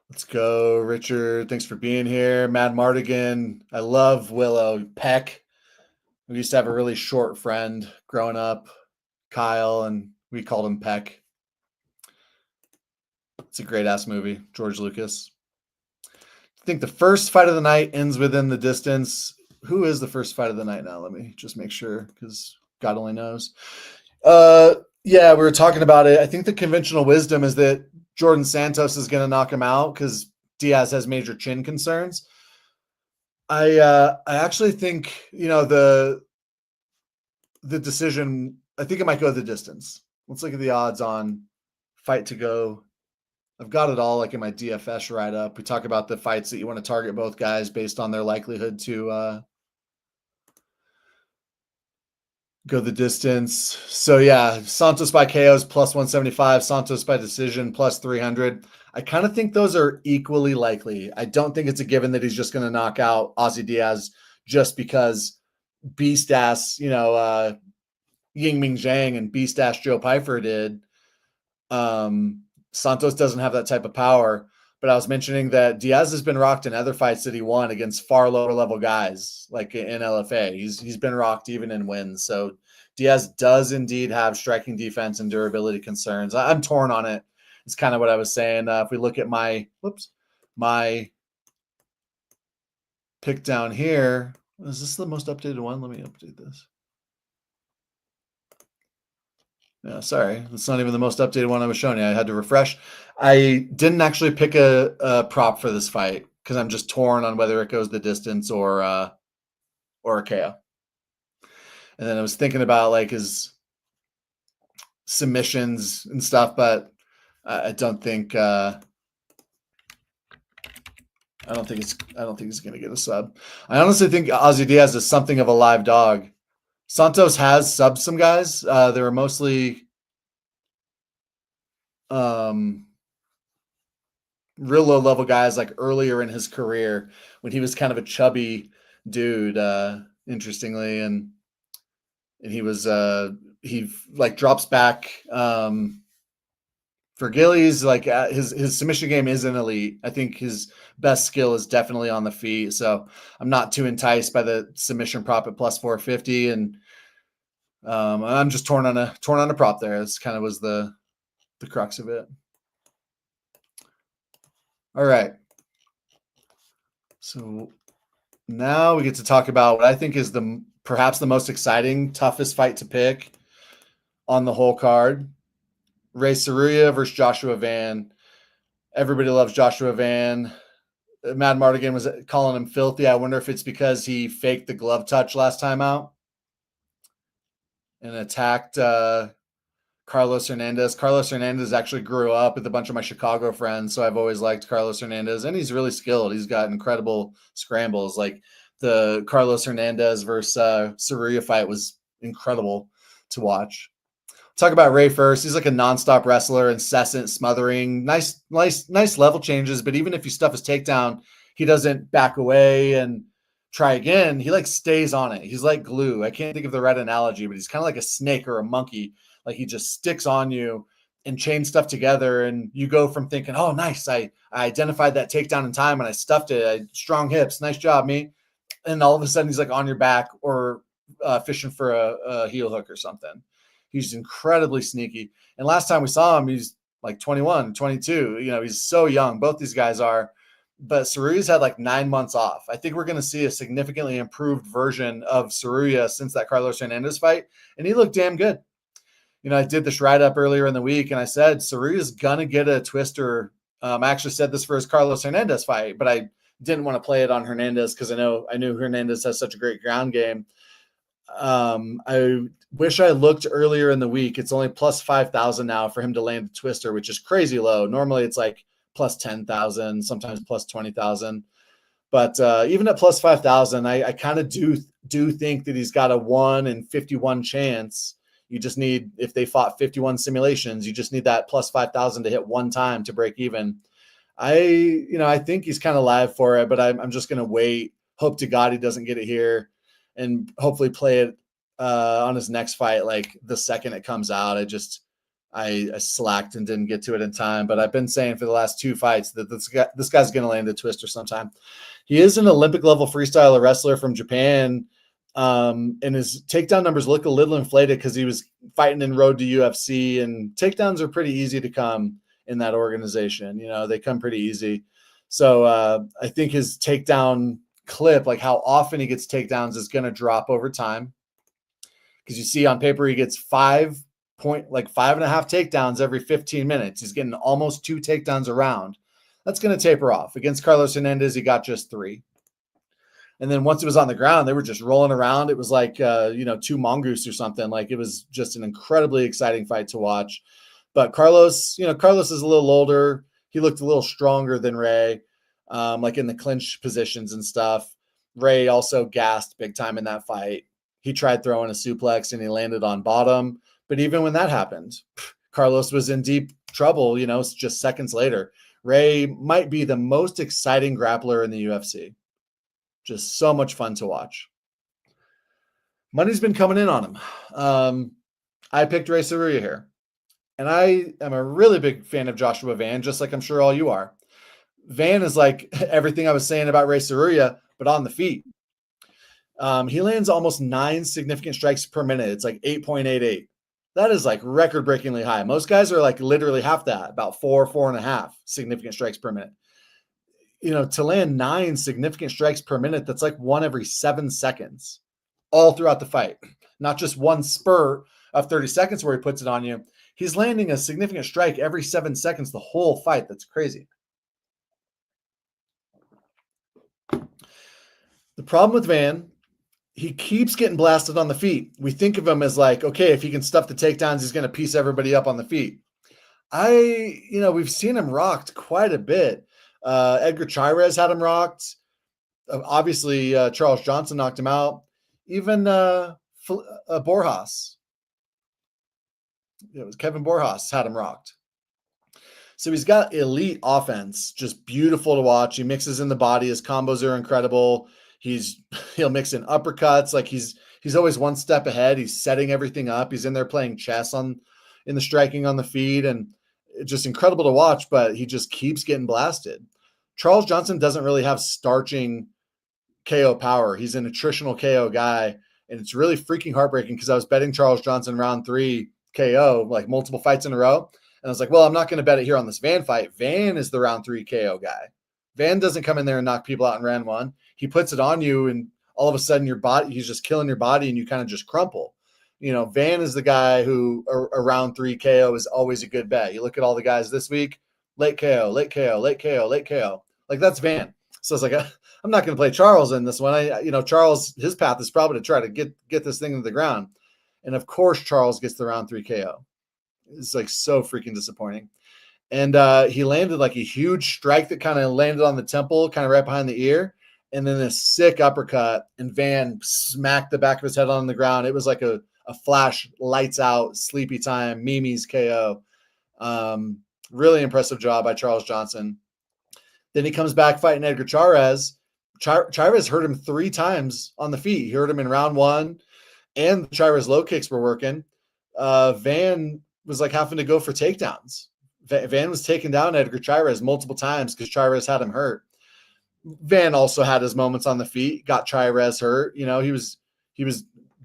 Let's go, Richard. Thanks for being here. Mad Mardigan. I love Willow. Peck. We used to have a really short friend growing up, Kyle, and we called him Peck. It's a great-ass movie, George Lucas. I think the first fight of the night ends within the distance. Who is the first fight of the night now? Let me just make sure, because God only knows. Yeah, we were talking about it. I think the conventional wisdom is that Jordan Santos is going to knock him out because Diaz has major chin concerns. I actually think, the decision, I think it might go the distance. Let's look at the odds on fight to go. I've got it all like in my DFS write-up. We talk about the fights that you want to target both guys based on their likelihood to go the distance. So yeah, Santos by KO is plus 175, Santos by decision plus 300. I kind of think those are equally likely. I don't think it's a given that he's just going to knock out Ozzy Diaz just because beast ass, Yingming Zhang and beast ass Joe Pyfer did. Santos doesn't have that type of power, but I was mentioning that Diaz has been rocked in other fights that he won against far lower level guys, like in LFA. He's been rocked even in wins. So Diaz does indeed have striking defense and durability concerns. I'm torn on it. It's kind of what I was saying. If we look at my pick down here, is this the most updated one? Let me update this. Yeah, sorry. It's not even the most updated one I was showing you. I had to refresh. I didn't actually pick a prop for this fight because I'm just torn on whether it goes the distance or a KO. And then I was thinking about like his submissions and stuff, but I don't think he's going to get a sub. I honestly think Ozzy Diaz is something of a live dog. Santos has subbed some guys. They were mostly real low level guys like earlier in his career when he was kind of a chubby dude, interestingly. And he was, he like drops back for Gillies. Like his submission game isn't elite. I think his best skill is definitely on the feet. So I'm not too enticed by the submission prop at plus 450. And I'm just torn on a prop there. This kind of was the crux of it. All right. So Now we get to talk about what I think is perhaps the most exciting, toughest fight to pick on the whole card. Rei Tsuruya versus Joshua Van. Everybody loves Joshua Van. Mad Mardigan was calling him filthy. I wonder if it's because he faked the glove touch last time out and attacked Carlos Hernandez. Carlos Hernandez actually grew up with a bunch of my Chicago friends, so I've always liked Carlos Hernandez, and he's really skilled. He's got incredible scrambles. Like the Carlos Hernandez versus Tsuruya fight was incredible to watch. Talk about Rei first. He's like a nonstop wrestler, incessant smothering, nice level changes. But even if you stuff his takedown, he doesn't back away and try again. He like stays on it. He's like glue. I can't think of the right analogy, but he's kind of like a snake or a monkey. Like he just sticks on you and chains stuff together. And you go from thinking, oh, nice. I identified that takedown in time and I stuffed it. Strong hips. Nice job, me. And all of a sudden he's like on your back or fishing for a heel hook or something. He's incredibly sneaky. And last time we saw him, he's like 21, 22. You know, he's so young. Both these guys are. But Tsuruya's had like 9 months off. I think we're going to see a significantly improved version of Tsuruya since that Carlos Hernandez fight. And he looked damn good. You know, I did this write-up earlier in the week, and I said Tsuruya's going to get a twister. I actually said this for his Carlos Hernandez fight, but I didn't want to play it on Hernandez because I knew Hernandez has such a great ground game. I wish I looked earlier in the week. It's only plus 5,000 now for him to land a twister, which is crazy low. Normally it's like plus 10,000, sometimes plus 20,000. But even at plus 5,000, I kind of do think that he's got a 1 in 51 chance. You just need, if they fought 51 simulations, you just need that plus 5,000 to hit one time to break even. I think he's kind of live for it, but I'm just going to wait. Hope to God he doesn't get it here. And hopefully play it on his next fight, like the second it comes out. I slacked and didn't get to it in time. But I've been saying for the last 2 fights that this guy's going to land a twister sometime. He is an Olympic level freestyler wrestler from Japan, and his takedown numbers look a little inflated because he was fighting in Road to UFC, and takedowns are pretty easy to come in that organization. You know, they come pretty easy. So I think his takedown clip, like how often he gets takedowns, is going to drop over time, because you see on paper he gets 5.5 takedowns every 15 minutes. He's getting almost 2 takedowns a round. That's going to taper off. Against Carlos Hernandez, he got just 3. And then once it was on the ground, they were just rolling around. It was like 2 mongoose or something. Like, it was just an incredibly exciting fight to watch. But Carlos is a little older. He looked a little stronger than Rei, like in the clinch positions and stuff. Rei also gassed big time in that fight. He tried throwing a suplex and he landed on bottom. But even when that happened, Carlos was in deep trouble, just seconds later. Rei might be the most exciting grappler in the UFC. Just so much fun to watch. Money's been coming in on him. I picked Rei Tsuruya here. And I am a really big fan of Joshua Van, just like I'm sure all you are. Van is like everything I was saying about Rei Tsuruya, but on the feet. He lands almost 9 significant strikes per minute. It's like 8.88. That is like record-breakingly high. Most guys are like literally half that, about 4.5 significant strikes per minute. To land 9 significant strikes per minute, that's like 1 every 7 seconds, all throughout the fight. Not just one spurt of 30 seconds where he puts it on you. He's landing a significant strike every 7 seconds the whole fight. That's crazy. The problem with Van, he keeps getting blasted on the feet. We think of him as like, okay, if he can stuff the takedowns, he's going to piece everybody up on the feet. We've seen him rocked quite a bit. Edgar Chairez had him rocked. Obviously, Charles Johnson knocked him out. Even Borjas. It was Kevin Borjas had him rocked. So he's got elite offense, just beautiful to watch. He mixes in the body. His combos are incredible. He'll mix in uppercuts. Like he's always one step ahead. He's setting everything up. He's in there playing chess in the striking on the feet, and it's just incredible to watch, but he just keeps getting blasted. Charles Johnson doesn't really have starching KO power. He's an attritional KO guy, and it's really freaking heartbreaking because I was betting Charles Johnson round 3 KO, like multiple fights in a row. And I was like, well, I'm not going to bet it here on this Van fight. Van is the round 3 KO guy. Van doesn't come in there and knock people out in round 1. he puts it on you, and all of a sudden he's just killing your body, and you kind of just crumple. Van is the guy who around 3 KO is always a good bet. You look at all the guys this week, late KO, late KO, late KO, late KO. Like, that's Van. So it's like, I'm not going to play Charles in this one. Charles, his path is probably to try to get this thing to the ground. And of course, Charles gets the round 3 KO. It's like so freaking disappointing. And he landed like a huge strike that kind of landed on the temple, kind of right behind the ear. And then a sick uppercut, and Van smacked the back of his head on the ground. It was like a flash, lights out, sleepy time, Mimi's KO. Really impressive job by Charles Johnson. Then he comes back fighting Edgar Chairez. Chairez hurt him 3 times on the feet. He hurt him in round 1, and the Chairez low kicks were working. Van was like having to go for takedowns. Van was taking down Edgar Chairez multiple times because Chairez had him hurt. Van also had his moments on the feet, got Chairez hurt. He was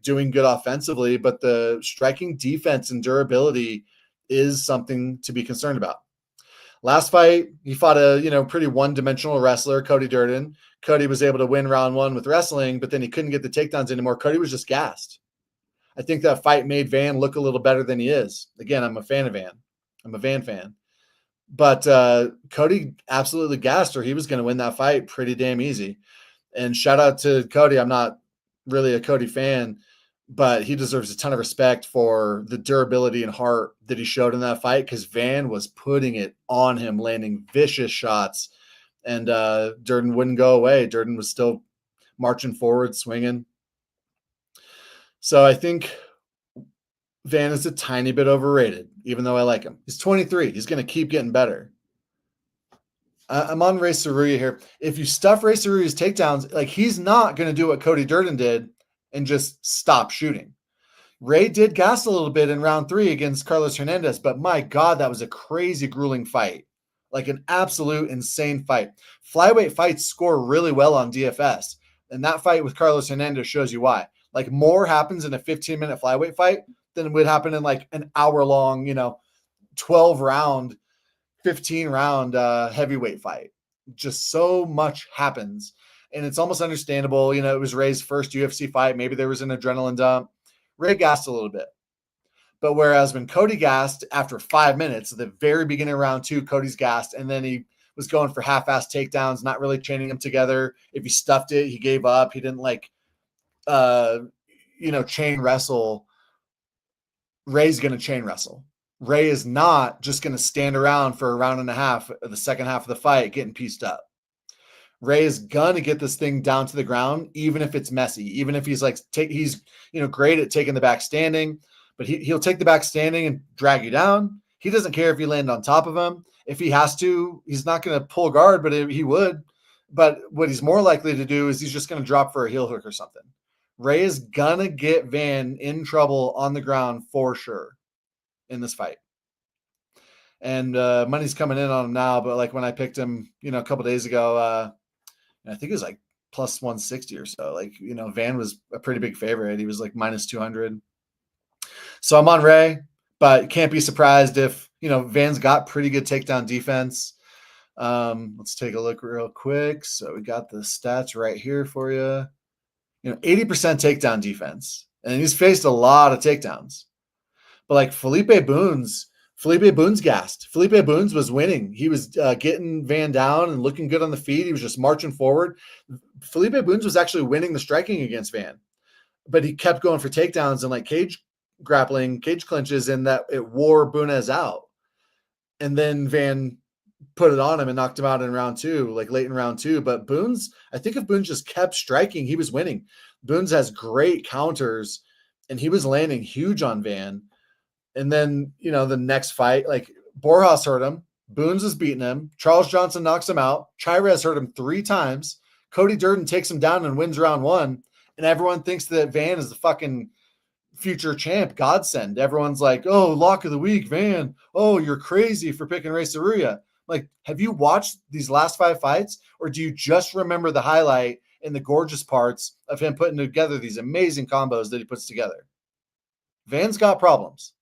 doing good offensively, but the striking defense and durability is something to be concerned about. Last fight, he fought a pretty one-dimensional wrestler, Cody Djorden. Cody was able to win round 1 with wrestling, but then he couldn't get the takedowns anymore. Cody was just gassed. I think that fight made Van look a little better than he is. Again, I'm a fan of Van. I'm a Van fan. But Cody absolutely gassed her. He was going to win that fight pretty damn easy. And shout out to Cody. I'm not really a Cody fan, but he deserves a ton of respect for the durability and heart that he showed in that fight, because Van was putting it on him, landing vicious shots, and Djorden wouldn't go away. Djorden was still marching forward, swinging. So I think Van is a tiny bit overrated, even though I like him. He's 23. He's going to keep getting better. I'm on Rei Tsuruya here. If you stuff Rei Tsuruya's takedowns, like, he's not going to do what Cody Djorden did and just stop shooting. Ray did gas a little bit in round 3 against Carlos Hernandez, but my God, that was a crazy, grueling fight. Like, an absolute insane fight. Flyweight fights score really well on DFS, and that fight with Carlos Hernandez shows you why. Like, more happens in a 15-minute flyweight fight than would happen in like an hour-long, 12-round, 15-round heavyweight fight. Just so much happens. And it's almost understandable. It was Ray's first UFC fight. Maybe there was an adrenaline dump. Ray gassed a little bit. But whereas when Cody gassed after 5 minutes, at the very beginning of round 2, Cody's gassed, and then he was going for half-ass takedowns, not really chaining them together. If he stuffed it, he gave up. He didn't chain wrestle. Ray's going to chain wrestle. Ray is not just going to stand around for a round and a half of the second half of the fight getting pieced up. Ray is going to get this thing down to the ground, even if it's messy, even if he's great at taking the back standing, but he'll take the back standing and drag you down. He doesn't care if you land on top of him. If he has to, he's not going to pull guard, but he would. But what he's more likely to do is he's just going to drop for a heel hook or something. Ray is going to get Van in trouble on the ground for sure in this fight. And money's coming in on him now, but like when I picked him, a couple days ago, I think it was like plus 160 or so. Like, Van was a pretty big favorite. He was like minus 200. So I'm on Ray, but can't be surprised if, Van's got pretty good takedown defense. Let's take a look real quick. So we got the stats right here for you. 80% takedown defense. And he's faced a lot of takedowns. But like Felipe Boons gassed. Felipe Boons was winning. He was getting Van down and looking good on the feet. He was just marching forward. Felipe Boons was actually winning the striking against Van, but he kept going for takedowns and like cage grappling, cage clinches, and that it wore Boonez out. And then Van put it on him and knocked him out in round 2, like late in round 2. But Boons, I think if Boons just kept striking, he was winning. Boons has great counters, and he was landing huge on Van. And then, the next fight, like Borjas hurt him. Boons is beating him. Charles Johnson knocks him out. Chairez hurt him 3 times. Cody Djorden takes him down and wins round 1. And everyone thinks that Van is the fucking future champ, godsend. Everyone's like, oh, lock of the week, Van. Oh, you're crazy for picking Rei Tsuruya. Like, have you watched these last 5 fights? Or do you just remember the highlight and the gorgeous parts of him putting together these amazing combos that he puts together? Van's got problems.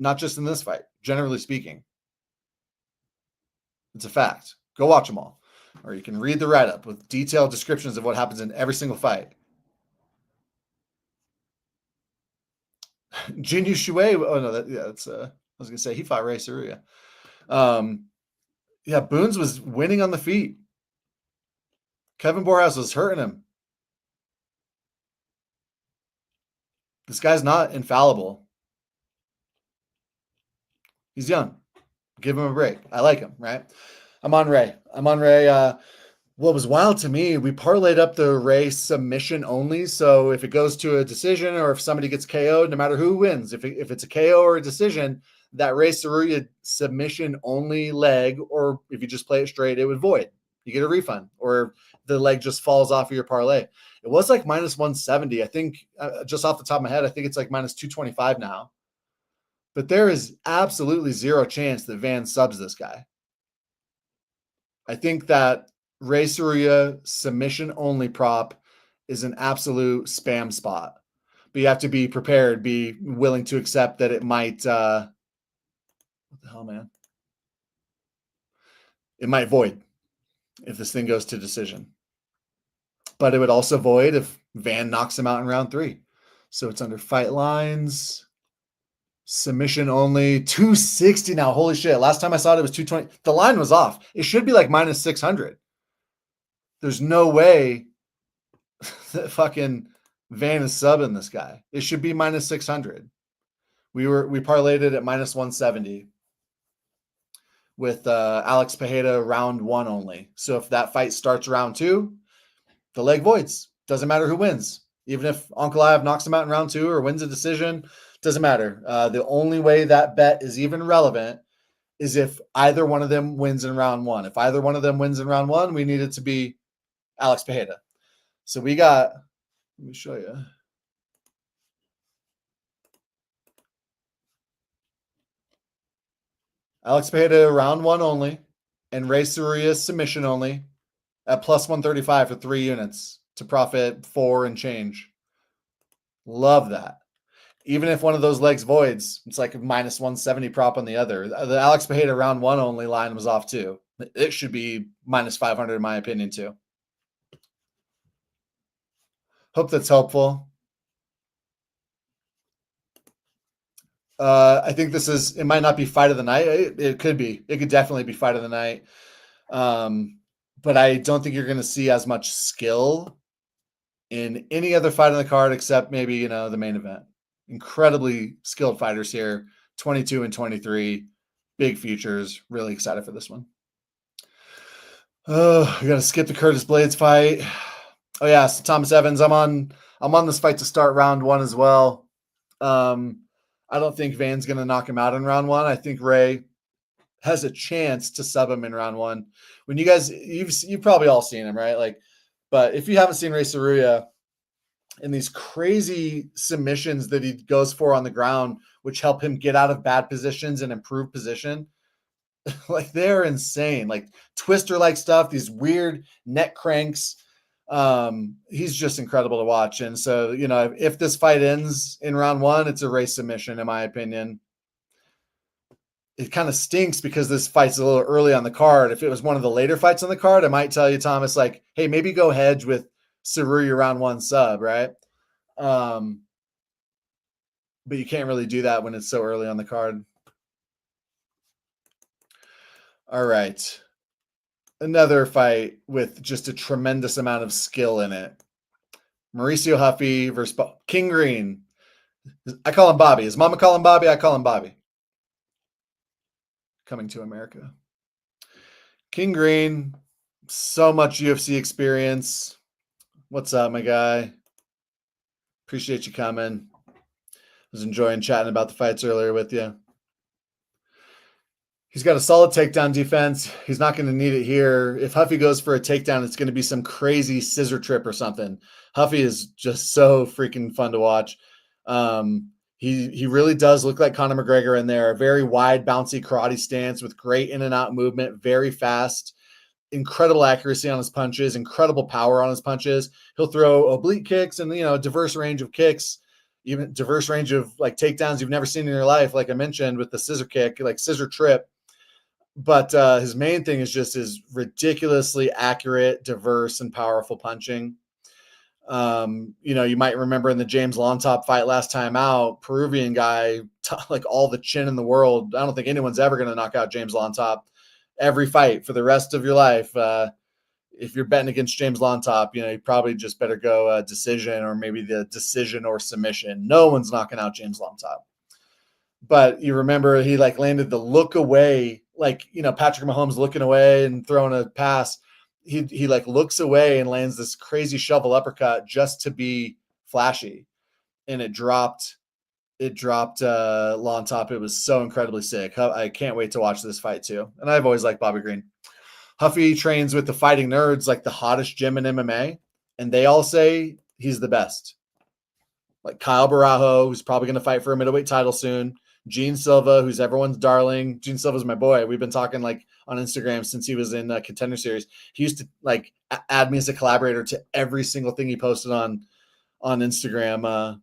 Not just in this fight, generally speaking. It's a fact. Go watch them all. or you can read the write-up with detailed descriptions of what happens in every single fight. Jinyu Shui. Oh no, that's I was gonna say he fought Rei Tsuruya. Yeah, Boons was winning on the feet. Kevin Borjas was hurting him. This guy's not infallible. He's young. Give him a break. I like him, right? I'm on Rei. What was wild to me, we parlayed up the Rei submission only. So if it goes to a decision or if somebody gets KO'd, no matter who wins, if it's a KO or a decision, that Rei Tsuruya submission only leg, or if you just play it straight, it would void. You get a refund, or the leg just falls off of your parlay. It was like minus 170. I think just off the top of my head, I think it's like minus 225 now. But there is absolutely zero chance that Van subs this guy. I think that Rei Tsuruya submission only prop is an absolute spam spot. But you have to be prepared, be willing to accept that it might what the hell, man? It might void if this thing goes to decision. But it would also void if Van knocks him out in round 3. So it's under fight lines. Submission only, 260 now. Holy shit. Last time I saw it was 220. The line was off. It should be like minus 600. There's no way that fucking Van is subbing this guy. It should be minus 600. We parlayed it at minus 170 with Alex Pereira round 1 only. So if that fight starts round 2, the leg voids. Doesn't matter who wins. Even if Ankalaev knocks him out in round 2 or wins a decision, doesn't matter. The only way that bet is even relevant is if either one of them wins in round 1. If either one of them wins in round 1, we need it to be Alex Pereira. So we got, let me show you. Alex Pereira round 1 only, and Rei Tsuruya submission only at plus 135 for 3 units to profit 4 and change. Love that. Even if one of those legs voids, it's like a minus 170 prop on the other. The Alex Pereira round 1 only line was off too. It should be minus 500 in my opinion too. Hope that's helpful. I think it might not be fight of the night. It could be. It could definitely be fight of the night. But I don't think you're going to see as much skill in any other fight on the card except maybe, the main event. Incredibly skilled fighters here, 22 and 23, big futures. Really excited for this one. Oh, we got to skip the Curtis Blaydes fight. Oh yeah, so Thomas Evans. I'm on this fight to start round 1 as well. I don't think Van's going to knock him out in round 1. I think Rei has a chance to sub him in round 1. When you guys, you've probably all seen him, right? But if you haven't seen Rei Tsuruya and these crazy submissions that he goes for on the ground, which help him get out of bad positions and improve position, they're insane. Twister-like stuff, these weird neck cranks. He's just incredible to watch. And so, if this fight ends in round 1, it's a Rei submission, in my opinion. It kind of stinks because this fight's a little early on the card. If it was one of the later fights on the card, I might tell you, Thomas, hey, maybe go hedge with Tsuruya round 1 sub, right? But you can't really do that when it's so early on the card. All right. Another fight with just a tremendous amount of skill in it. Mauricio Huffy versus King Green. I call him Bobby. His mama call him Bobby. I call him Bobby. Coming to America. King Green, so much UFC experience. What's up, my guy? Appreciate you coming. Was enjoying chatting about the fights earlier with you. He's got a solid takedown defense. He's not going to need it here. If Huffy goes for a takedown, it's going to be some crazy scissor trip or something. Huffy is just so freaking fun to watch. He really does look like Conor McGregor in there. A very wide, bouncy karate stance with great in and out movement, very fast, incredible accuracy on his punches, incredible power on his punches. He'll throw oblique kicks and, a diverse range of kicks, even diverse range of takedowns you've never seen in your life. Like I mentioned with the scissor kick, scissor trip. But his main thing is just his ridiculously accurate, diverse, and powerful punching. You might remember in the James Lontop fight last time out, Peruvian guy, like all the chin in the world. I don't think anyone's ever going to knock out James Lontop every fight for the rest of your life. If you're betting against James Lontop, you probably just better go decision, or maybe the decision or submission. No one's knocking out James Lontop. But you remember he landed the look away, Patrick Mahomes looking away and throwing a pass. He looks away and lands this crazy shovel uppercut just to be flashy, and it dropped Lontop. It was so incredibly sick. I can't wait to watch this fight too. And I've always liked Bobby Green. Huffy trains with the Fighting Nerds, like the hottest gym in MMA, and they all say he's the best. Like Kyle Barajo, who's probably going to fight for a middleweight title soon. Gene Silva, who's everyone's darling. Gene Silva's my boy. We've been talking on Instagram since he was in Contender Series. He used to add me as a collaborator to every single thing he posted on Instagram.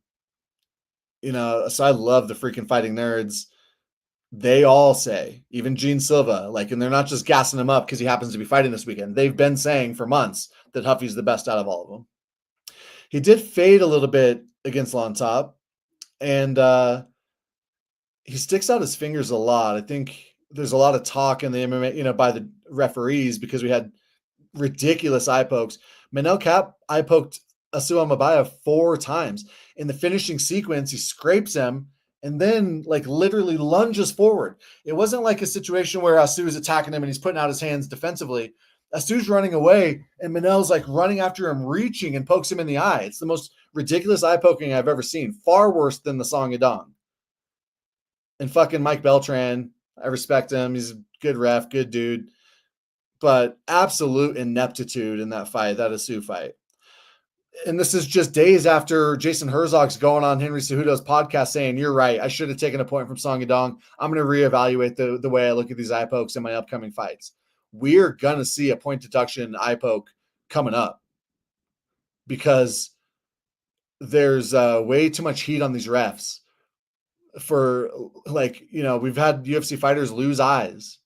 So I love the freaking Fighting Nerds. They all say, even Gene Silva, and they're not just gassing him up because he happens to be fighting this weekend. They've been saying for months that Huffy's the best out of all of them. He did fade a little bit against Lontop, and he sticks out his fingers a lot. I think there's a lot of talk in the MMA, by the referees, because we had ridiculous eye pokes. Manel Cap eye poked Asu Amabaya 4 times. In the finishing sequence, he scrapes him and then literally lunges forward. It wasn't like a situation where Asu is attacking him and he's putting out his hands defensively. Asu's running away and Manel's running after him, reaching, and pokes him in the eye. It's the most ridiculous eye poking I've ever seen. Far worse than the Song Yadong. And fucking Mike Beltran, I respect him. He's a good ref, good dude. But absolute ineptitude in that fight, that Asu fight. And this is just days after Jason Herzog's going on Henry Cejudo's podcast saying, you're right, I should have taken a point from Song Yadong. I'm going to reevaluate the way I look at these eye pokes in my upcoming fights. We're going to see a point deduction eye poke coming up because there's way too much heat on these refs. For we've had UFC fighters lose eyes,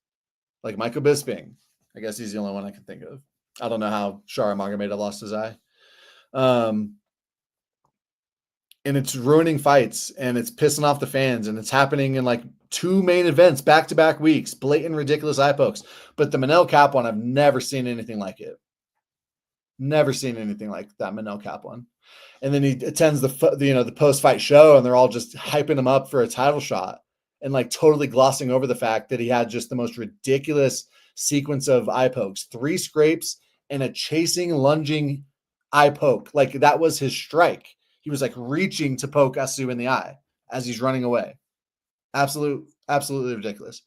like Michael Bisping. I guess he's the only one I can think of. I don't know how Shara Magomed lost his eye. And it's ruining fights, and it's pissing off the fans, and it's happening in 2 main events back-to-back weeks. Blatant, ridiculous eye pokes. But the Manel Cap one, I've never seen anything like it. Never seen anything like that Manel Cap one. And then he attends the post-fight show, and they're all just hyping him up for a title shot and totally glossing over the fact that he had just the most ridiculous sequence of eye pokes. 3 scrapes and a chasing, lunging eye poke. That was his strike. He was reaching to poke Asu in the eye as he's running away. Absolutely ridiculous.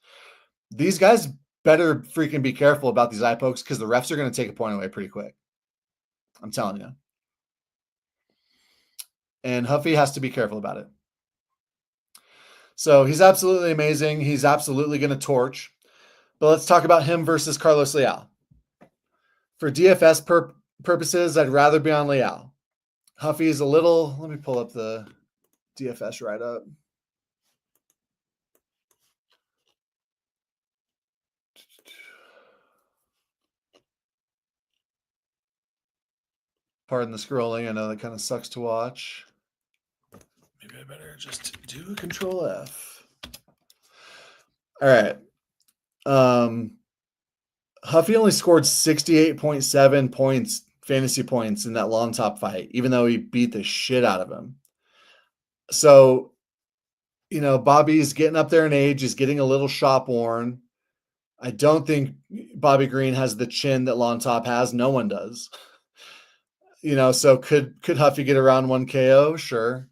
These guys better freaking be careful about these eye pokes because the refs are going to take a point away pretty quick. I'm telling you. And Huffy has to be careful about it. So he's absolutely amazing. He's absolutely going to torch. But let's talk about him versus Carlos Leal. For DFS purposes, I'd rather be on Leal. Huffy is a little... Let me pull up the DFS write-up. Pardon the scrolling. I know that kind of sucks to watch. Maybe I better just do a Control F. All right. Huffy only scored 68.7 points, fantasy points in that Lontop fight, even though he beat the shit out of him. So, Bobby's getting up there in age. He's getting a little shop worn. I don't think Bobby Green has the chin that Lontop has. No one does. So could Huffy get around 1 KO? Sure.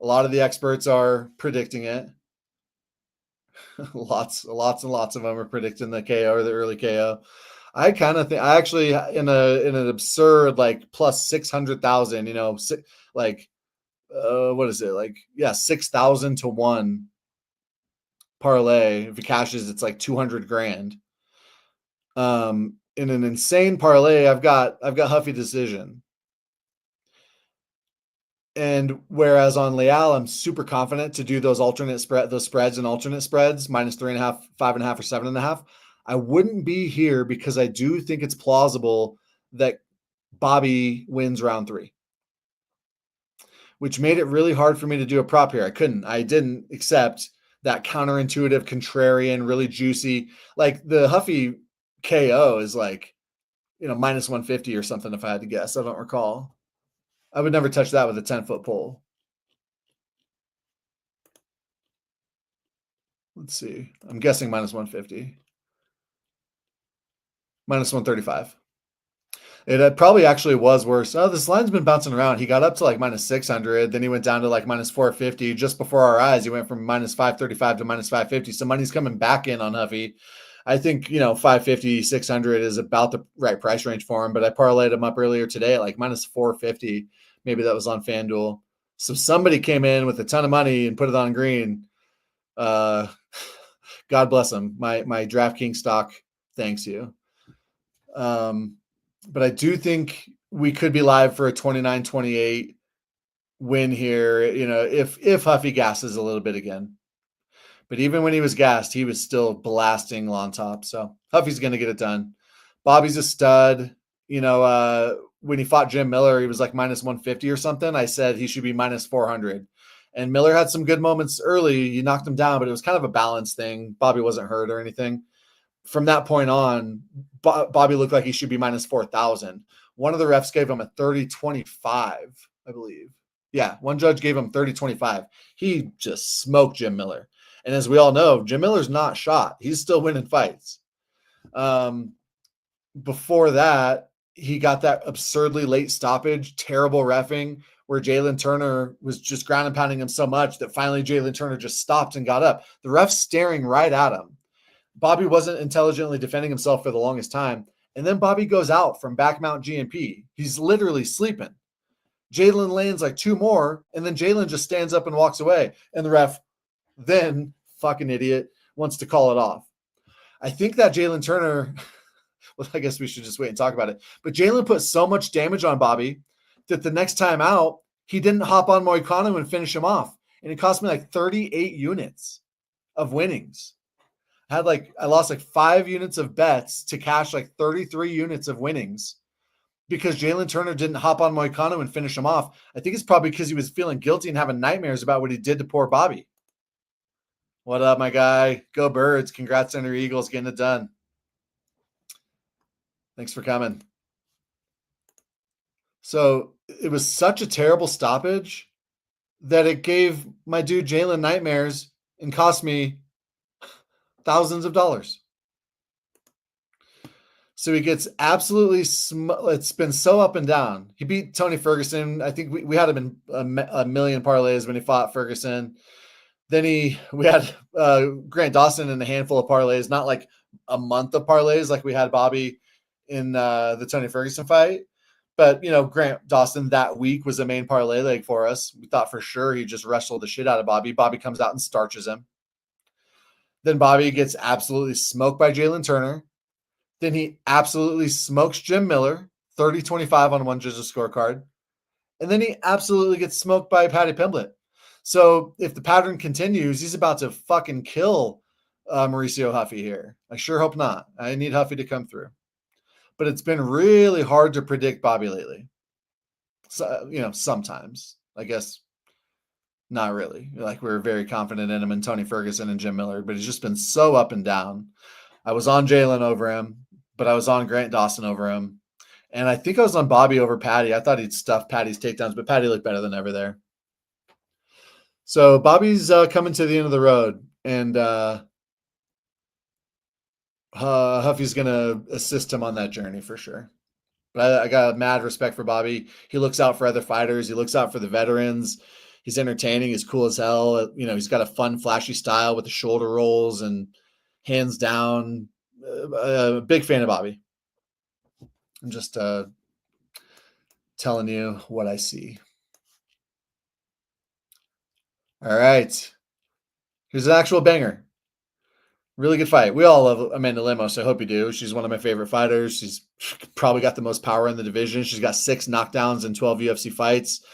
A lot of the experts are predicting it. lots and lots of them are predicting the KO or the early KO. I kind of think I actually in an absurd plus 600,000, what is it? 6,000 to 1 parlay. If it cashes, it's 200 grand. In an insane parlay, I've got Huffy decision. And whereas on Leal, I'm super confident to do those spreads and alternate spreads, -3.5, 5.5, or 7.5. I wouldn't be here because I do think it's plausible that Bobby wins round 3, which made it really hard for me to do a prop here. I didn't accept that counterintuitive, contrarian, really juicy. Like the Huffy KO is like, minus 150 or something if I had to guess. I don't recall. I would never touch that with a 10-foot pole. Let's see. I'm guessing minus 150. Minus 135. It probably actually was worse. Oh, this line's been bouncing around. He got up to like minus 600. Then he went down to like minus 450. Just before our eyes, he went from minus 535 to minus 550. So money's coming back in on Huffy. I think, 550, 600 is about the right price range for him. But I parlayed him up earlier today at like minus 450. Maybe that was on FanDuel. So somebody came in with a ton of money and put it on green. God bless him. My DraftKings stock thanks you. But I do think we could be live for a 29-28 win here, if Huffy gasses a little bit again. But even when he was gassed, he was still blasting on top. So Huffy's going to get it done. Bobby's a stud. When he fought Jim Miller, he was like minus 150 or something. I said he should be minus 400. And Miller had some good moments early. He knocked him down, but it was kind of a balance thing. Bobby wasn't hurt or anything. From that point on, Bobby looked like he should be minus 4,000. One of the refs gave him a 30-25, I believe. Yeah, one judge gave him 30-25. He just smoked Jim Miller. And as we all know, Jim Miller's not shot. He's still winning fights. Before that, he got that absurdly late stoppage, terrible reffing, where Jalin Turner was just ground and pounding him so much that finally Jalin Turner just stopped and got up. The ref's staring right at him. Bobby wasn't intelligently defending himself for the longest time. And then Bobby goes out from back mount GMP. He's literally sleeping. Jalin lands like 2 more, and then Jalin just stands up and walks away. And the ref, then, fucking idiot, wants to call it off. I think that Jalin Turner, well, I guess we should just wait and talk about it. But Jalin put so much damage on Bobby that the next time out, he didn't hop on Moicano and finish him off. And it cost me like 38 units of winnings. I lost like 5 units of bets to cash like 33 units of winnings because Jalin Turner didn't hop on Moicano and finish him off. I think it's probably because he was feeling guilty and having nightmares about what he did to poor Bobby. What up, my guy? Go Birds. Congrats on your Eagles getting it done. Thanks for coming. So it was such a terrible stoppage that it gave my dude Jalin nightmares and cost me thousands of dollars. So he gets absolutely it's been so up and down. He beat Tony Ferguson. I think we had him in a million parlays when he fought Ferguson. Then we had Grant Dawson in a handful of parlays, not like a month of parlays like we had Bobby in the Tony Ferguson fight. But, Grant Dawson that week was a main parlay leg for us. We thought for sure he just wrestled the shit out of Bobby. Bobby comes out and starches him. Then Bobby gets absolutely smoked by Jalin Turner. Then he absolutely smokes Jim Miller, 30-25 on one judge's scorecard. And then he absolutely gets smoked by Paddy Pimblett. So if the pattern continues, he's about to fucking kill Mauricio Huffy here. I sure hope not. I need Huffy to come through. But it's been really hard to predict Bobby lately. So, sometimes. I guess not really. Like we were very confident in him and Tony Ferguson and Jim Miller, but he's just been so up and down. I was on Jalin over him, but I was on Grant Dawson over him. And I think I was on Bobby over Paddy. I thought he'd stuff Paddy's takedowns, but Paddy looked better than ever there. So Bobby's coming to the end of the road, and Huffy's going to assist him on that journey for sure. But I got mad respect for Bobby. He looks out for other fighters. He looks out for the veterans. He's entertaining. He's cool as hell. He's got a fun, flashy style with the shoulder rolls and hands down. Big fan of Bobby. I'm just telling you what I see. All right. Here's an actual banger. Really good fight. We all love Amanda Lemos. I hope you do. She's one of my favorite fighters. She's probably got the most power in the division. She's got 6 knockdowns in 12 UFC fights.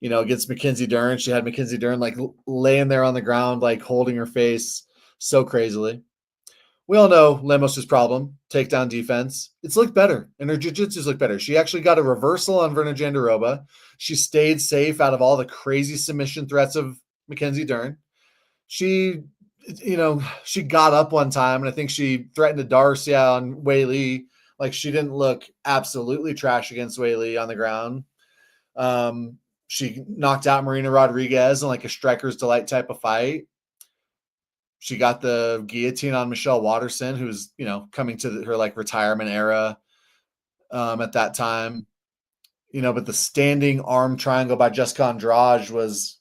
Against Mackenzie Dern. She had Mackenzie Dern like laying there on the ground, like holding her face so crazily. We all know Lemos' problem, takedown defense. It's looked better, and her jiu-jitsu's looked better. She actually got a reversal on Virna Jandiroba. She stayed safe out of all the crazy submission threats of Mackenzie Dern. She, she got up one time, and I think she threatened to Darcy on Wei Li. Like, she didn't look absolutely trash against Wei Li on the ground. She knocked out Marina Rodriguez in like a striker's delight type of fight. She got the guillotine on Michelle Watterson, who's, coming to her like retirement era at that time. But the standing arm triangle by Jessica Andrade was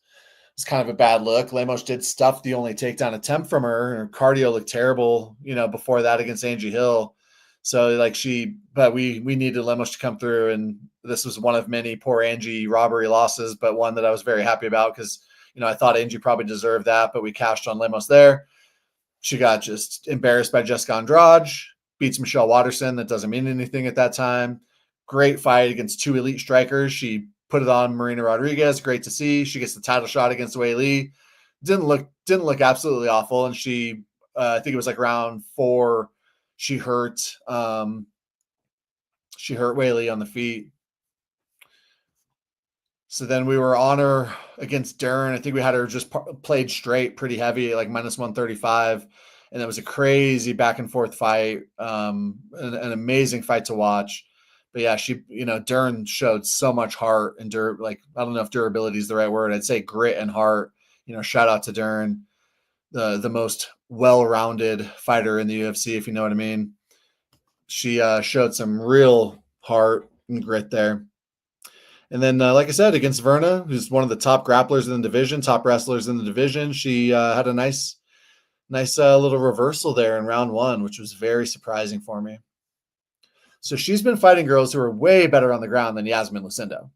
kind of a bad look. Lemos did stuff the only takedown attempt from her. Her cardio looked terrible, before that against Angie Hill. So but we needed Lemos to come through, and this was one of many poor Angie robbery losses, but one that I was very happy about because, I thought Angie probably deserved that, but we cashed on Lemos there. She got just embarrassed by Jessica Andrade, beats Michelle Watterson. That doesn't mean anything at that time. Great fight against two elite strikers. She put it on Marina Rodriguez. Great to see. She gets the title shot against Wei Li. Didn't look absolutely awful. And she, I think it was like round 4, she hurt Wei Li on the feet. So then we were on her against Dern. I think we had her just played straight pretty heavy, like minus 135. And it was a crazy back and forth fight. An amazing fight to watch. But yeah, she, Dern showed so much heart and I don't know if durability is the right word. I'd say grit and heart. Shout out to Dern, the most well-rounded fighter in the UFC, if you know what I mean. She showed some real heart and grit there. And then, like I said, against Virna, who's one of the top grapplers in the division, top wrestlers in the division, she had a nice little reversal there in round 1, which was very surprising for me. So she's been fighting girls who are way better on the ground than Iasmin Lucindo.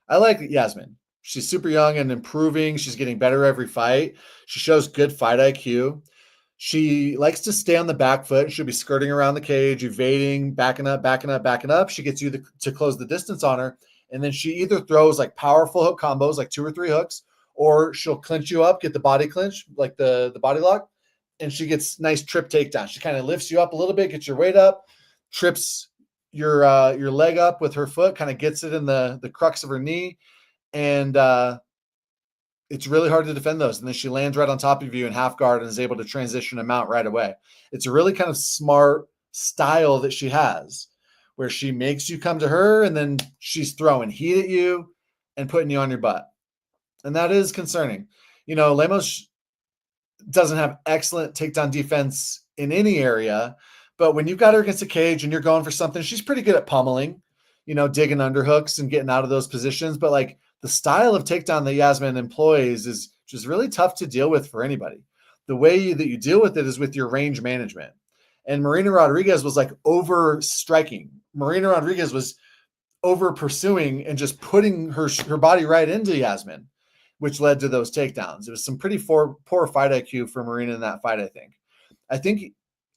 I like Iasmin. She's super young and improving. She's getting better every fight. She shows good fight IQ. She likes to stay on the back foot. She'll be skirting around the cage, evading, backing up. She gets you to close the distance on her. And then she either throws like powerful hook combos, like 2 or 3 hooks, or she'll clinch you up, get the body clinch, like the body lock, and she gets nice trip takedown. She kind of lifts you up a little bit, gets your weight up, trips your leg up with her foot, kind of gets it in the crux of her knee, and it's really hard to defend those. And then she lands right on top of you in half guard and is able to transition and mount right away. It's a really kind of smart style that she has, where she makes you come to her and then she's throwing heat at you and putting you on your butt. And that is concerning. Lemos doesn't have excellent takedown defense in any area, but when you've got her against a cage and you're going for something, she's pretty good at pummeling, digging underhooks and getting out of those positions. But like the style of takedown that Iasmin employs is just really tough to deal with for anybody. The way that you deal with it is with your range management. And Marina Rodriguez was like over striking. Marina Rodriguez was over pursuing and just putting her body right into Iasmin, which led to those takedowns. It was some pretty poor fight IQ for Marina in that fight, I think. I think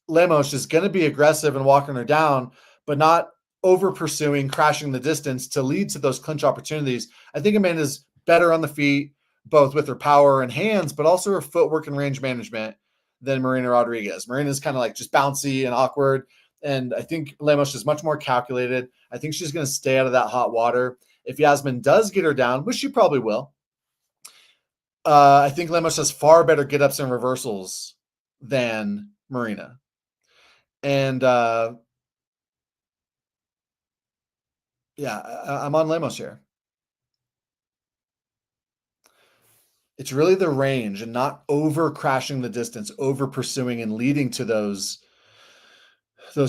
Lemos is going to be aggressive and walking her down, but not over pursuing, crashing the distance to lead to those clinch opportunities. I think Amanda's better on the feet, both with her power and hands, but also her footwork and range management than Marina Rodriguez. Marina's kind of like just bouncy and awkward. And I think Lemos is much more calculated. I think she's going to stay out of that hot water. If Iasmin does get her down, which she probably will, I think Lemos has far better get-ups and reversals than Marina. And I'm on Lemos here. It's really the range and not over crashing the distance, over pursuing and leading to those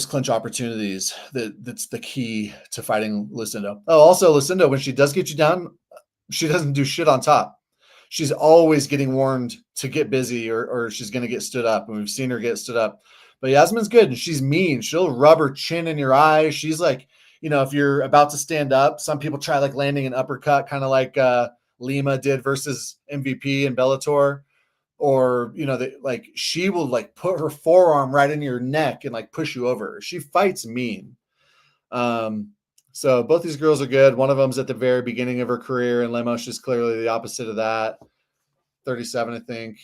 clinch opportunities. That's the key to fighting Lucindo. Oh, also Lucindo, when she does get you down, she doesn't do shit on top. She's always getting warned to get busy or she's going to get stood up. And we've seen her get stood up. But Iasmin's good and she's mean. She'll rub her chin in your eye. She's like, if you're about to stand up, some people try like landing an uppercut, kind of like Lima did versus MVP in Bellator. Or, she will like put her forearm right in your neck and like push you over. She fights mean. So both these girls are good. One of them's at the very beginning of her career, and Lemos is clearly the opposite of that. 37, I think.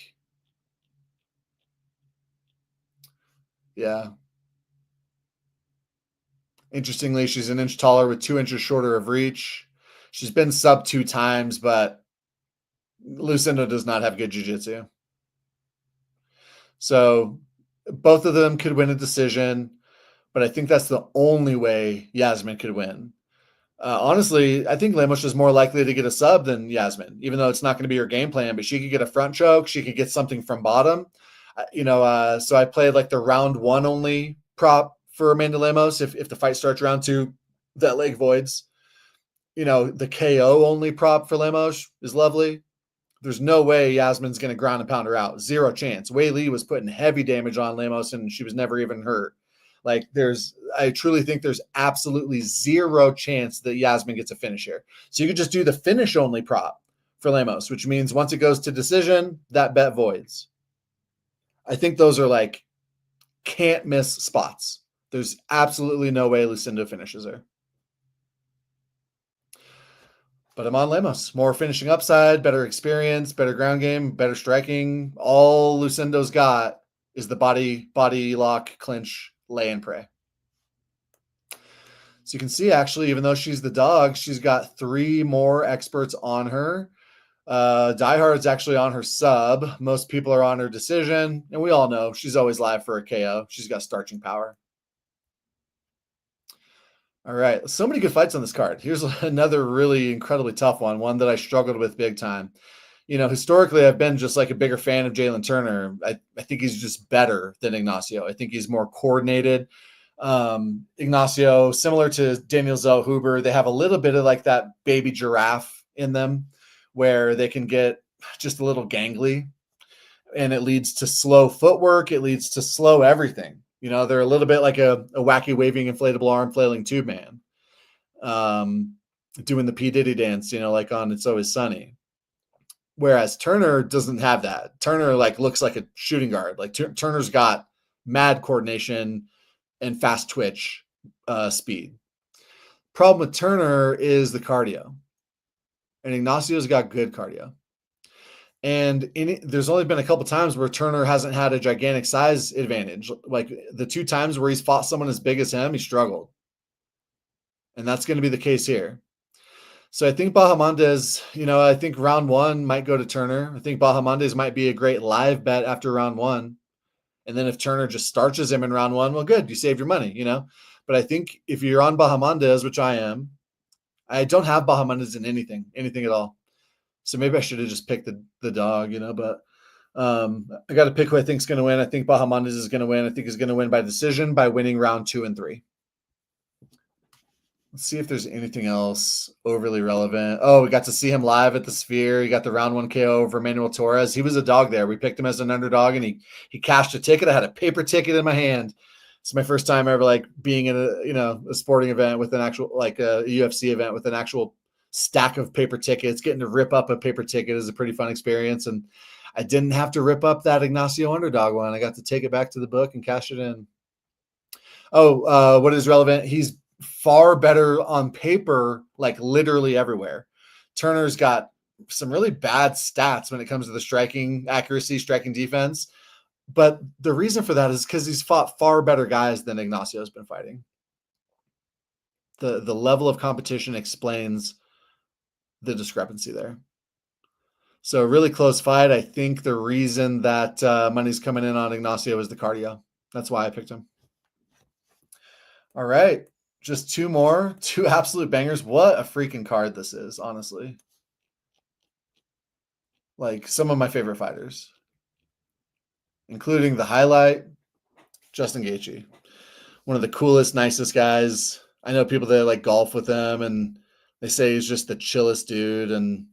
Yeah. Interestingly, she's an inch taller with 2 inches shorter of reach. She's been sub 2 times, but Lucindo does not have good jiu-jitsu. So both of them could win a decision, but I think that's the only way Iasmin could win. Honestly, I think Lemos is more likely to get a sub than Iasmin, even though it's not going to be her game plan. But she could get a front choke. She could get something from bottom. So I played like the round one only prop for Amanda Lemos. If the fight starts round two, that leg voids. The KO only prop for Lemos is lovely. There's no way Iasmin's going to ground and pound her out. Zero chance. Wei Li was putting heavy damage on Lemos, and she was never even hurt. I truly think there's absolutely zero chance that Iasmin gets a finish here. So you could just do the finish only prop for Lemos, which means once it goes to decision, that bet voids. I think those are like can't miss spots. There's absolutely no way Lucindo finishes her. But I'm on Lemos. More finishing upside, better experience, better ground game, better striking. All Lucindo's got is the body lock, clinch, lay, and pray. So you can see, actually, even though she's the dog, she's got 3 more experts on her. Diehard's actually on her sub. Most people are on her decision. And we all know she's always live for a KO. She's got starching power. All right. So many good fights on this card. Here's another really incredibly tough one that I struggled with big time. Historically, I've been just like a bigger fan of Jalin Turner. I think he's just better than Ignacio. I think he's more coordinated. Ignacio, similar to Daniel Zellhuber, they have a little bit of like that baby giraffe in them where they can get just a little gangly, and it leads to slow footwork. It leads to slow everything. They're a little bit like a wacky waving inflatable arm flailing tube man, doing the P. Diddy dance, like on It's Always Sunny. Whereas Turner doesn't have that. Turner looks like a shooting guard. Turner's got mad coordination and fast twitch speed. Problem with Turner is the cardio. And Ignacio's got good cardio. And there's only been a couple times where Turner hasn't had a gigantic size advantage. Like the 2 times where he's fought someone as big as him, he struggled. And that's going to be the case here. So I think Bahamondes, I think round 1 might go to Turner. I think Bahamondes might be a great live bet after round 1. And then if Turner just starches him in round 1, well, good. You saved your money, But I think if you're on Bahamondes, which I am, I don't have Bahamondes in anything at all. So maybe I should have just picked the dog, but I got to pick who I think is going to win. I think Bahamondes is going to win. I think he's going to win by decision by winning round 2 and 3. Let's see if there's anything else overly relevant. Oh, we got to see him live at the Sphere. He got the round 1 KO over Manuel Torres. He was a dog there. We picked him as an underdog, and he cashed a ticket. I had a paper ticket in my hand. It's my first time ever being in a sporting event with an actual a UFC event with an actual stack of paper tickets. Getting to rip up a paper ticket is a pretty fun experience, and I didn't have to rip up that Ignacio underdog one. I got to take it back to the book and cash it in. Oh, what is relevant? He's far better on paper, literally everywhere. Turner's got some really bad stats when it comes to the striking accuracy, striking defense. But the reason for that is because he's fought far better guys than Ignacio's been fighting. The level of competition explains the discrepancy there. So a really close fight. I think the reason that money's coming in on Ignacio is the cardio. That's why I picked him. All right. Just 2 more, 2 absolute bangers. What a freaking card this is, honestly. Some of my favorite fighters, including the highlight, Justin Gaethje. One of the coolest, nicest guys. I know people that golf with him, and they say he's just the chillest dude. And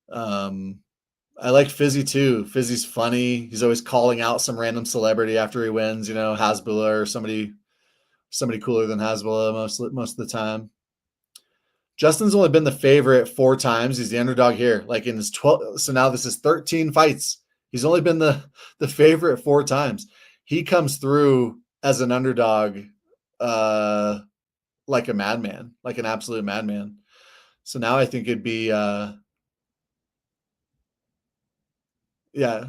I like Fizzy too. Fizzy's funny. He's always calling out some random celebrity after he wins, Hasbulla or somebody cooler than Hasbulla most of the time. Justin's only been the favorite 4 times. He's the underdog here. In his 12, so now this is 13 fights. He's only been the favorite 4 times. He comes through as an underdog like a madman, like an absolute madman. So now I think it'd be yeah.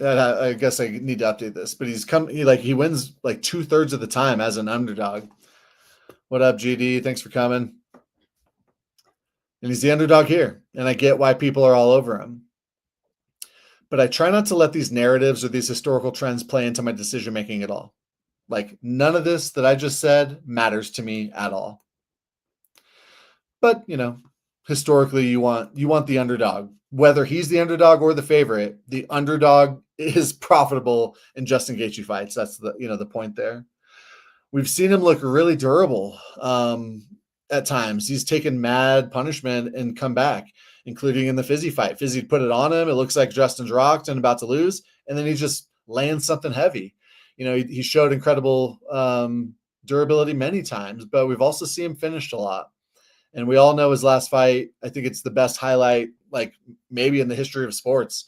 I guess I need to update this, but he wins like 2/3 of the time as an underdog. What up, GD? Thanks for coming. And he's the underdog here, and I get why people are all over him. But I try not to let these narratives or these historical trends play into my decision making at all. Like, none of this that I just said matters to me at all. But, historically you want the underdog. Whether he's the underdog or the favorite, the underdog is profitable in Justin Gaethje fights. That's the point there. We've seen him look really durable at times. He's taken mad punishment and come back, including in the Fizzy fight. Fizzy put it on him. It looks like Justin's rocked and about to lose, and then he just lands something heavy. He showed incredible durability many times, but we've also seen him finished a lot. And we all know his last fight. I think it's the best highlight, like maybe in the history of sports.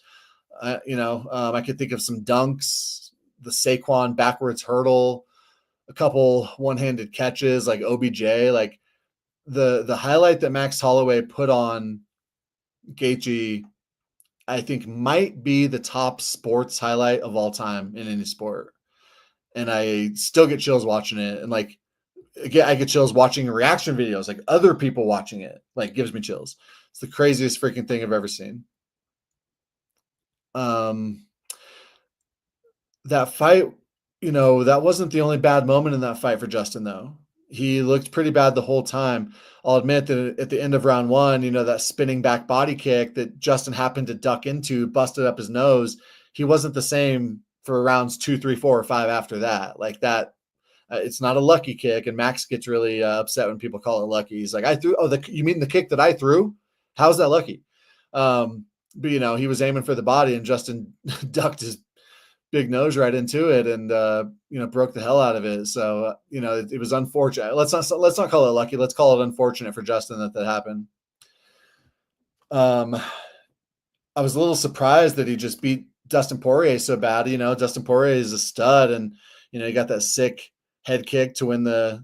I could think of some dunks, the Saquon backwards hurdle, a couple one-handed catches like OBJ. Like the highlight that Max Holloway put on Gaethje, I think might be the top sports highlight of all time in any sport. And I still get chills watching it. And like, again, I get chills watching reaction videos, like other people watching it, like gives me chills. It's the craziest freaking thing I've ever seen. That fight, that wasn't the only bad moment in that fight for Justin, though. He looked pretty bad the whole time. I'll admit that at the end of round one, that spinning back body kick that Justin happened to duck into, busted up his nose. He wasn't the same for rounds 2, 3, 4, or 5 after that. Like that, it's not a lucky kick. And Max gets really upset when people call it lucky. He's like, I threw, you mean the kick that I threw? How's that lucky? But he was aiming for the body, and Justin ducked his big nose right into it and broke the hell out of it. So it was unfortunate. Let's not call it lucky. Let's call it unfortunate for Justin that happened. I was a little surprised that he just beat Dustin Poirier so bad. Dustin Poirier is a stud, and he got that sick head kick to win the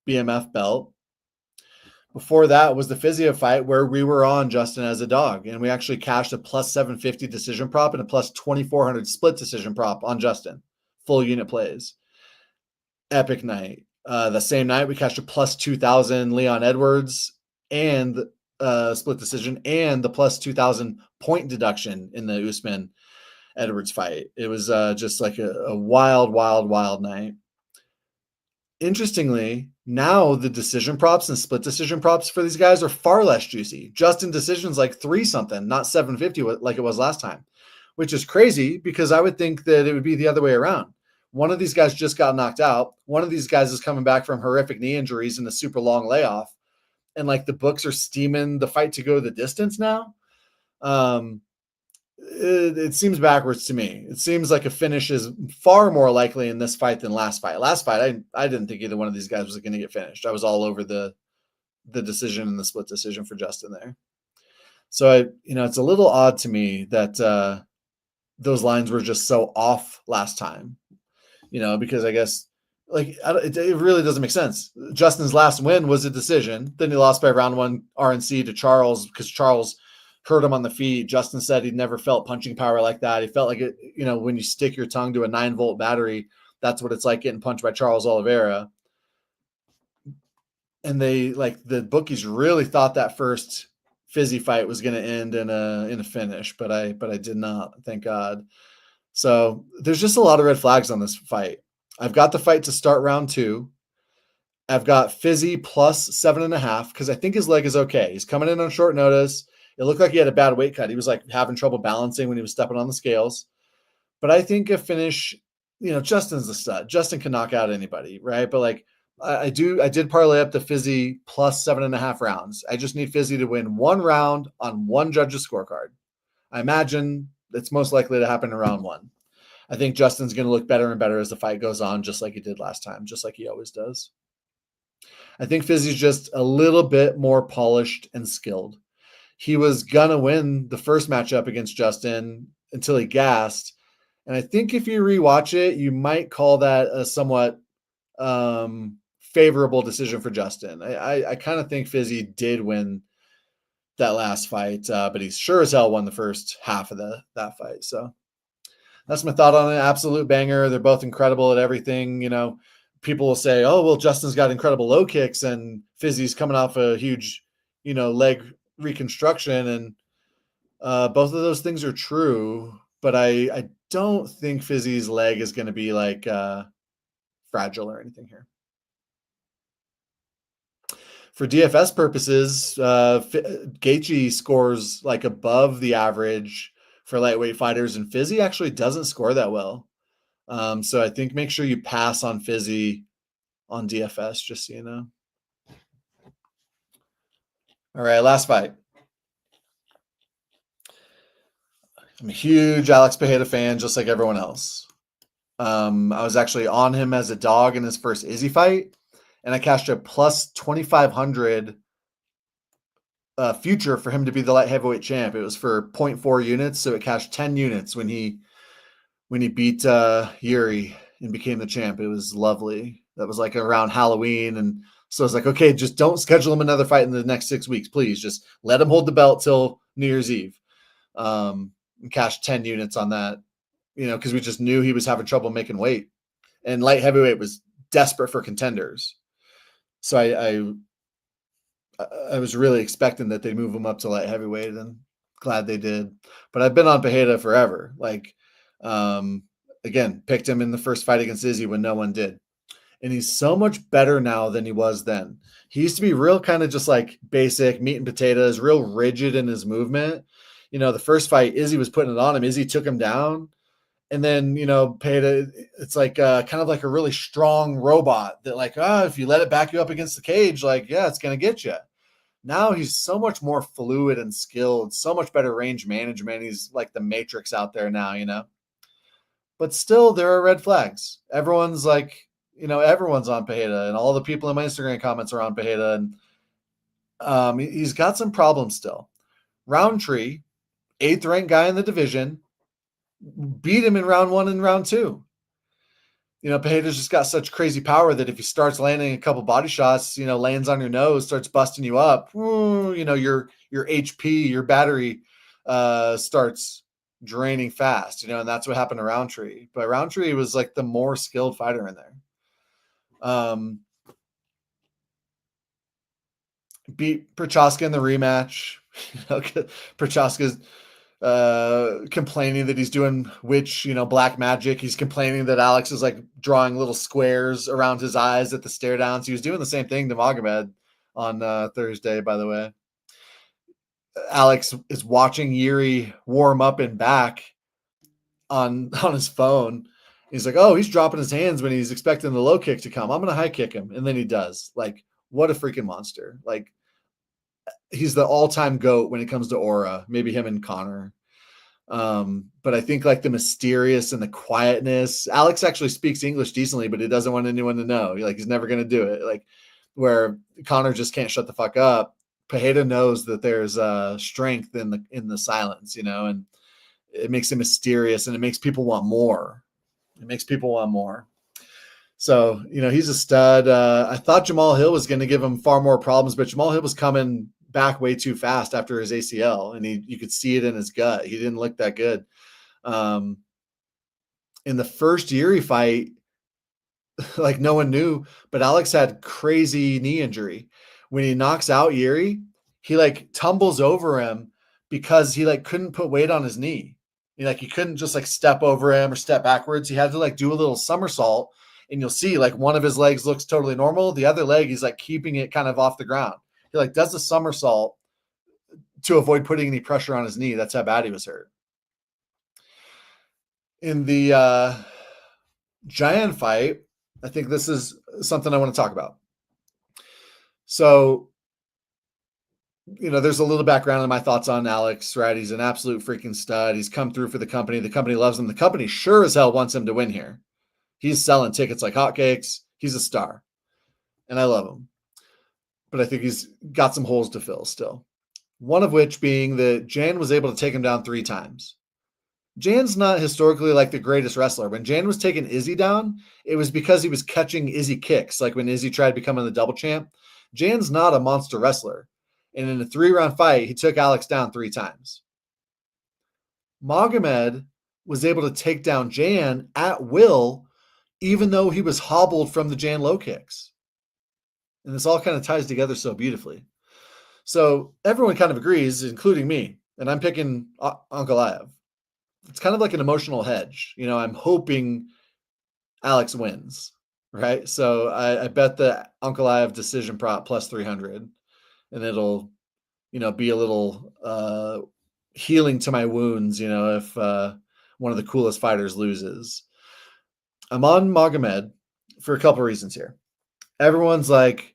BMF belt. Before that was the Fiziev fight, where we were on Justin as a dog, and we actually cashed a plus 750 decision prop and a plus 2,400 split decision prop on Justin. Full unit plays. Epic night. The same night, we cashed a plus 2,000 Leon Edwards and split decision, and the plus 2,000 point deduction in the Usman Edwards fight. It was just like a wild, wild, wild night. Interestingly, now the decision props and split decision props for these guys are far less juicy. Justin decision's like 3 something, not 750 like it was last time, which is crazy because I would think that it would be the other way around. One of these guys just got knocked out. One of these guys is coming back from horrific knee injuries and a super long layoff. And like the books are steaming the fight to go the distance now. It seems backwards to me. It seems like a finish is far more likely in this fight than last fight. Last fight, I didn't think either one of these guys was going to get finished. I was all over the decision and the split decision for Justin there. So it's a little odd to me that those lines were just so off last time. Because I guess it really doesn't make sense. Justin's last win was a decision. Then he lost by round 1 RNC to Charles because Charles hurt him on the feet. Justin said he'd never felt punching power like that. He felt like it, when you stick your tongue to a 9-volt battery, that's what it's like getting punched by Charles Oliveira. And the bookies really thought that first Fizzy fight was going to end in a finish, but I did not, thank God. So there's just a lot of red flags on this fight. I've got the fight to start round 2. I've got Fizzy plus 7.5 because I think his leg is okay. He's coming in on short notice. It looked like he had a bad weight cut. He was like having trouble balancing when he was stepping on the scales. But I think a finish, Justin's a stud. Justin can knock out anybody, right? But I did parlay up the Fizzy plus 7.5 rounds. I just need Fizzy to win 1 round on 1 judge's scorecard. I imagine it's most likely to happen in round 1. I think Justin's going to look better and better as the fight goes on, just like he did last time, just like he always does. I think Fizzy's just a little bit more polished and skilled. He was going to win the first matchup against Justin until he gassed. And I think if you rewatch it, you might call that a somewhat favorable decision for Justin. I kind of think Fizzy did win that last fight, but he sure as hell won the first half of that fight. So that's my thought on it. Absolute banger. They're both incredible at everything. People will say, "Oh, well, Justin's got incredible low kicks, and Fizzy's coming off a huge, leg reconstruction." And both of those things are true, but I don't think Fizzy's leg is going to be like fragile or anything here. For DFS purposes, Gaethje scores like above the average for lightweight fighters, and Fizzy actually doesn't score that well. So I think make sure you pass on Fizzy on DFS, just so you know. All right, last fight. I'm a huge Alex Pereira fan, just like everyone else. I was actually on him as a dog in his first Izzy fight, and I cashed a plus 2,500 future for him to be the light heavyweight champ. It was for 0.4 units, so it cashed 10 units when he beat Yuri and became the champ. It was lovely. That was like around Halloween, and so I was like, okay, just don't schedule him another fight in the next 6 weeks, please. Just let him hold the belt till New Year's Eve. And cashed 10 units on that, because we just knew he was having trouble making weight, and light heavyweight was desperate for contenders. So I was really expecting that they'd move him up to light heavyweight, and glad they did. But I've been on Pereira forever. Again, picked him in the first fight against Izzy when no one did. And he's so much better now than he was then. He used to be real kind of just like basic meat and potatoes, real rigid in his movement. The first fight, Izzy was putting it on him. Izzy took him down. And then, Pereira, it's like kind of like a really strong robot that if you let it back you up against the cage, it's going to get you. Now he's so much more fluid and skilled, so much better range management. He's like the Matrix out there now, But still, there are red flags. Everyone's everyone's on Pereira, and all the people in my Instagram comments are on Pereira, and he's got some problems still. Roundtree, 8th ranked guy in the division, beat him in round 1 and round 2. Pereira's just got such crazy power that if he starts landing a couple body shots, lands on your nose, starts busting you up, your HP, your battery starts draining fast, and that's what happened to Roundtree. But Roundtree was like the more skilled fighter in there. Beat Prochaska in the rematch. Prochaska's complaining that he's doing black magic. He's complaining that Alex is like drawing little squares around his eyes at the stare downs. He was doing the same thing to Magomed on Thursday, by the way. Alex is watching Yuri warm up and back on his phone. He's like, oh, he's dropping his hands when he's expecting the low kick to come. I'm going to high kick him. And then he does. What a freaking monster. He's the all-time GOAT when it comes to aura, maybe him and Connor. But I think the mysterious and the quietness, Alex actually speaks English decently, but he doesn't want anyone to know. He's never going to do it. Where Connor just can't shut the fuck up. Pereira knows that there's strength in the silence, and it makes him mysterious, and it makes people want more. So, he's a stud. I thought Jamal Hill was going to give him far more problems, but Jamal Hill was coming back way too fast after his ACL, and you could see it in his gut. He didn't look that good. In the first Yuri fight, no one knew, but Alex had crazy knee injury. When he knocks out Yuri, he tumbles over him because he couldn't put weight on his knee. He couldn't just step over him or step backwards. He had to do a little somersault, and you'll see one of his legs looks totally normal. The other leg, he's keeping it kind of off the ground. He does a somersault to avoid putting any pressure on his knee. That's how bad he was hurt. In the Giant fight, I think this is something I want to talk about. So, there's a little background in my thoughts on Alex, right? He's an absolute freaking stud. He's come through for the company. The company loves him. The company sure as hell wants him to win here. He's selling tickets like hotcakes. He's a star, and I love him. But I think he's got some holes to fill still. One of which being that Jan was able to take him down 3 times. Jan's not historically the greatest wrestler. When Jan was taking Izzy down, it was because he was catching Izzy kicks, when Izzy tried becoming the double champ. Jan's not a monster wrestler. And in a 3-round fight, he took Alex down 3 times. Magomed was able to take down Jan at will, even though he was hobbled from the Jan low kicks. And this all kind of ties together so beautifully. So everyone kind of agrees, including me, and I'm picking Ankalaev. It's kind of like an emotional hedge. I'm hoping Alex wins, right? So I bet the Ankalaev decision prop plus 300, and it'll, be a little healing to my wounds, if one of the coolest fighters loses. I'm on Magomed for a couple reasons here. Everyone's like,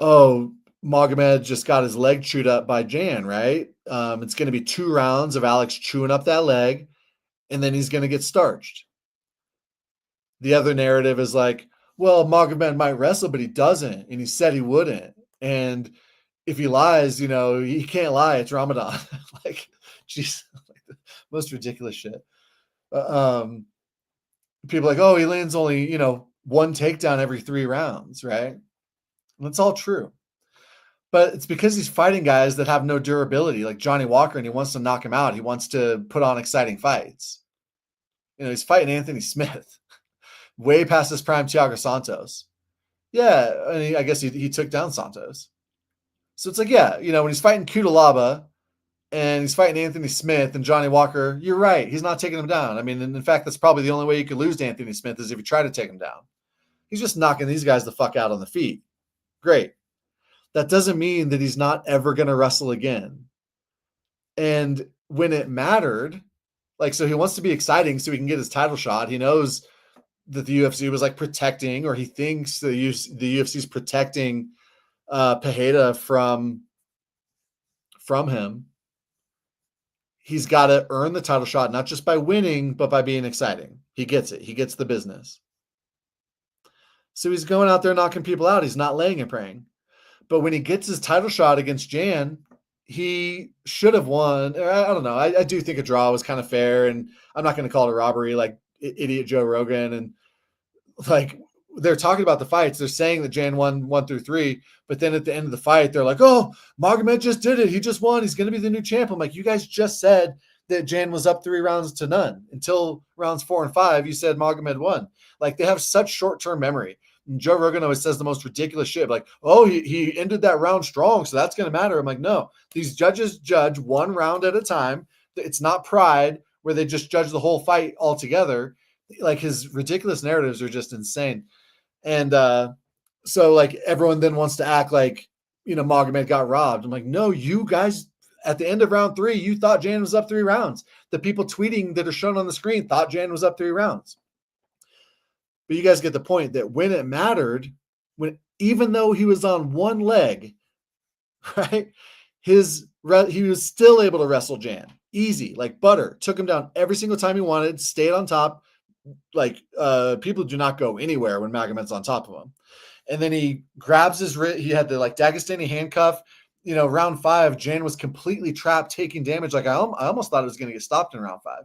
oh, Magomed just got his leg chewed up by Jan, right? It's going to be 2 rounds of Alex chewing up that leg, and then he's going to get starched. The other narrative is like, well, Magomed might wrestle, but he doesn't, and he said he wouldn't. And if he lies, he can't lie. It's Ramadan. Like, geez, like the most ridiculous shit. People are like, oh, he lands only, 1 takedown every 3 rounds, right? And that's all true. But it's because he's fighting guys that have no durability, like Johnny Walker, and he wants to knock him out. He wants to put on exciting fights. He's fighting Anthony Smith, way past his prime Thiago Santos. Yeah, and I guess he took down Santos. So it's like, yeah, when he's fighting Kudalaba and he's fighting Anthony Smith and Johnny Walker, you're right. He's not taking him down. I mean, in fact, that's probably the only way you could lose to Anthony Smith is if you try to take him down. He's just knocking these guys the fuck out on the feet. Great. That doesn't mean that he's not ever going to wrestle again. And when it mattered, so he wants to be exciting so he can get his title shot. He knows that the UFC was protecting, or he thinks the UFC's protecting Pereira from him. He's got to earn the title shot, not just by winning, but by being exciting. He gets it. He gets the business. So he's going out there knocking people out. He's not laying and praying. But when he gets his title shot against Jan, he should have won. I don't know. I do think a draw was kind of fair, and I'm not going to call it a robbery like idiot Joe Rogan. And they're talking about the fights. They're saying that Jan won 1 through 3, but then at the end of the fight, they're like, oh, Magomed just did it. He just won. He's going to be the new champ. I'm like, you guys just said that Jan was up 3 rounds to none. Until rounds 4 and 5, you said Magomed won. They have such short-term memory. And Joe Rogan always says the most ridiculous shit. Oh, he ended that round strong, so that's going to matter. I'm like, no. These judges judge 1 round at a time. It's not Pride where they just judge the whole fight altogether. His ridiculous narratives are just insane. And so everyone then wants to act like, Magomed got robbed. I'm like, no, you guys at the end of round 3, you thought Jan was up 3 rounds. The people tweeting that are shown on the screen thought Jan was up 3 rounds. But you guys get the point that when it mattered, even though he was on 1 leg, right, he was still able to wrestle Jan. Easy, like butter. Took him down every single time he wanted, stayed on top. People do not go anywhere when Magomed's on top of him. And then he grabs his wrist. He had the Dagestani handcuff. Round 5, Jan was completely trapped, taking damage. I almost thought it was going to get stopped in round 5.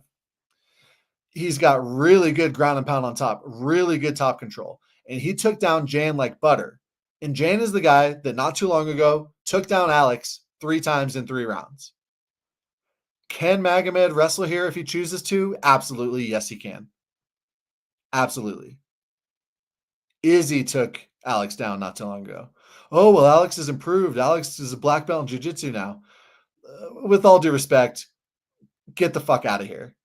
He's got really good ground and pound on top, really good top control. And he took down Jan like butter. And Jan is the guy that not too long ago took down Alex 3 times in 3 rounds. Can Magomed wrestle here if he chooses to? Absolutely. Yes, he can. Absolutely. Izzy took Alex down not too long ago. Oh, well, Alex has improved. Alex is a black belt in jiu-jitsu now. With all due respect, get the fuck out of here.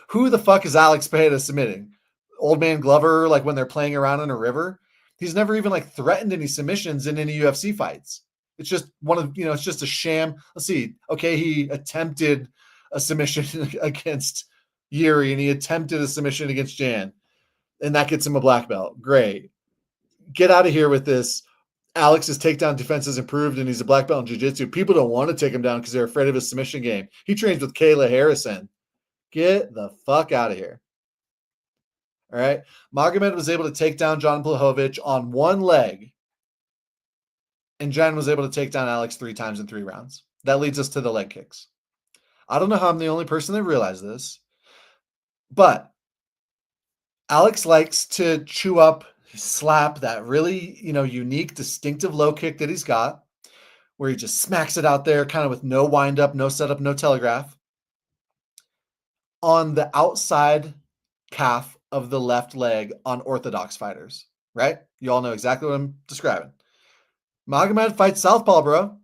Who the fuck is Alex Pereira submitting? Old man Glover, when they're playing around in a river? He's never even threatened any submissions in any UFC fights. It's just it's just a sham. Let's see. Okay, he attempted a submission against Yuri, and he attempted a submission against Jan, and that gets him a black belt. Great. Get out of here with this. Alex's takedown defense has improved, and he's a black belt in jiu-jitsu. People don't want to take him down because they're afraid of his submission game. He trains with Kayla Harrison. Get the fuck out of here. All right. Magomed was able to take down John Blachowicz on 1 leg, and Jan was able to take down Alex 3 times in 3 rounds. That leads us to the leg kicks. I don't know how I'm the only person that realized this, but Alex likes to chew up, slap that really, unique, distinctive low kick that he's got, where he just smacks it out there, kind of with no wind up, no setup, no telegraph. On the outside calf of the left leg on orthodox fighters, right? You all know exactly what I'm describing. Magomed fights southpaw, bro.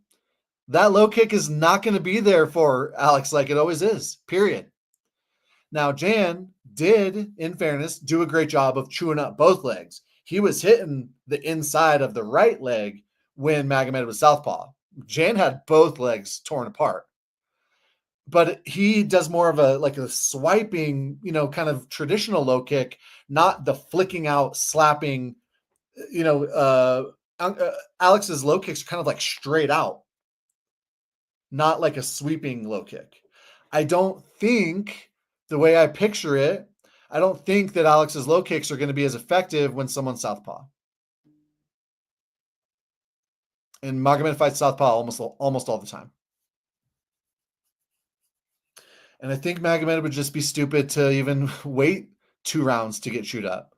That low kick is not going to be there for Alex like it always is, period. Now, Jan did, in fairness, do a great job of chewing up both legs. He was hitting the inside of the right leg when Magomed was southpaw. Jan had both legs torn apart. But he does more of a swiping, kind of traditional low kick, not the flicking out, slapping. Alex's low kicks are kind of like straight out, not like a sweeping low kick. I don't think, the way I picture it, I don't think that Alex's low kicks are going to be as effective when someone's southpaw. And Magomed fights southpaw almost all the time. And I think Magomed would just be stupid to even wait 2 rounds to get chewed up.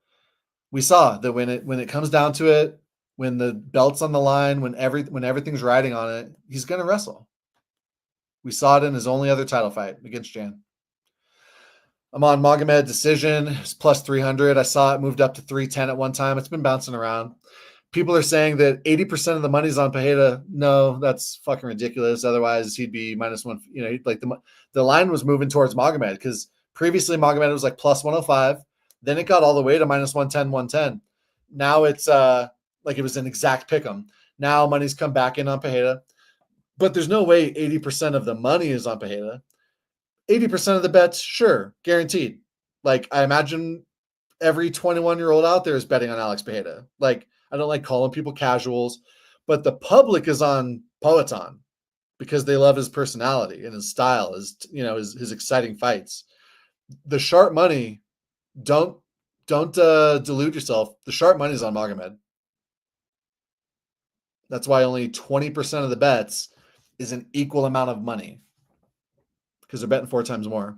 We saw that when it comes down to it, when the belt's on the line, when everything's riding on it, he's going to wrestle. We saw it in his only other title fight against Jan. I'm on Magomed decision. It's plus 300. I saw it moved up to 310 at one time. It's been bouncing around. People are saying that 80% of the money's on Pereira. No, that's fucking ridiculous. Otherwise, he'd be -1. Like the line was moving towards Magomed because previously Magomed was like plus 105. Then it got all the way to -110, 110. Now it's like it was an exact pick'em. Now money's come back in on Pereira. But there's no way 80% of the money is on Pereira. 80% of the bets, sure, guaranteed. Like, I imagine every 21-year-old out there is betting on Alex Pereira. Like, I don't like calling people casuals, but the public is on Poatan because they love his personality and his style, his exciting fights. The sharp money, don't delude yourself. The sharp money is on Magomed. That's why only 20% of the bets is an equal amount of money because they're betting 4 times more.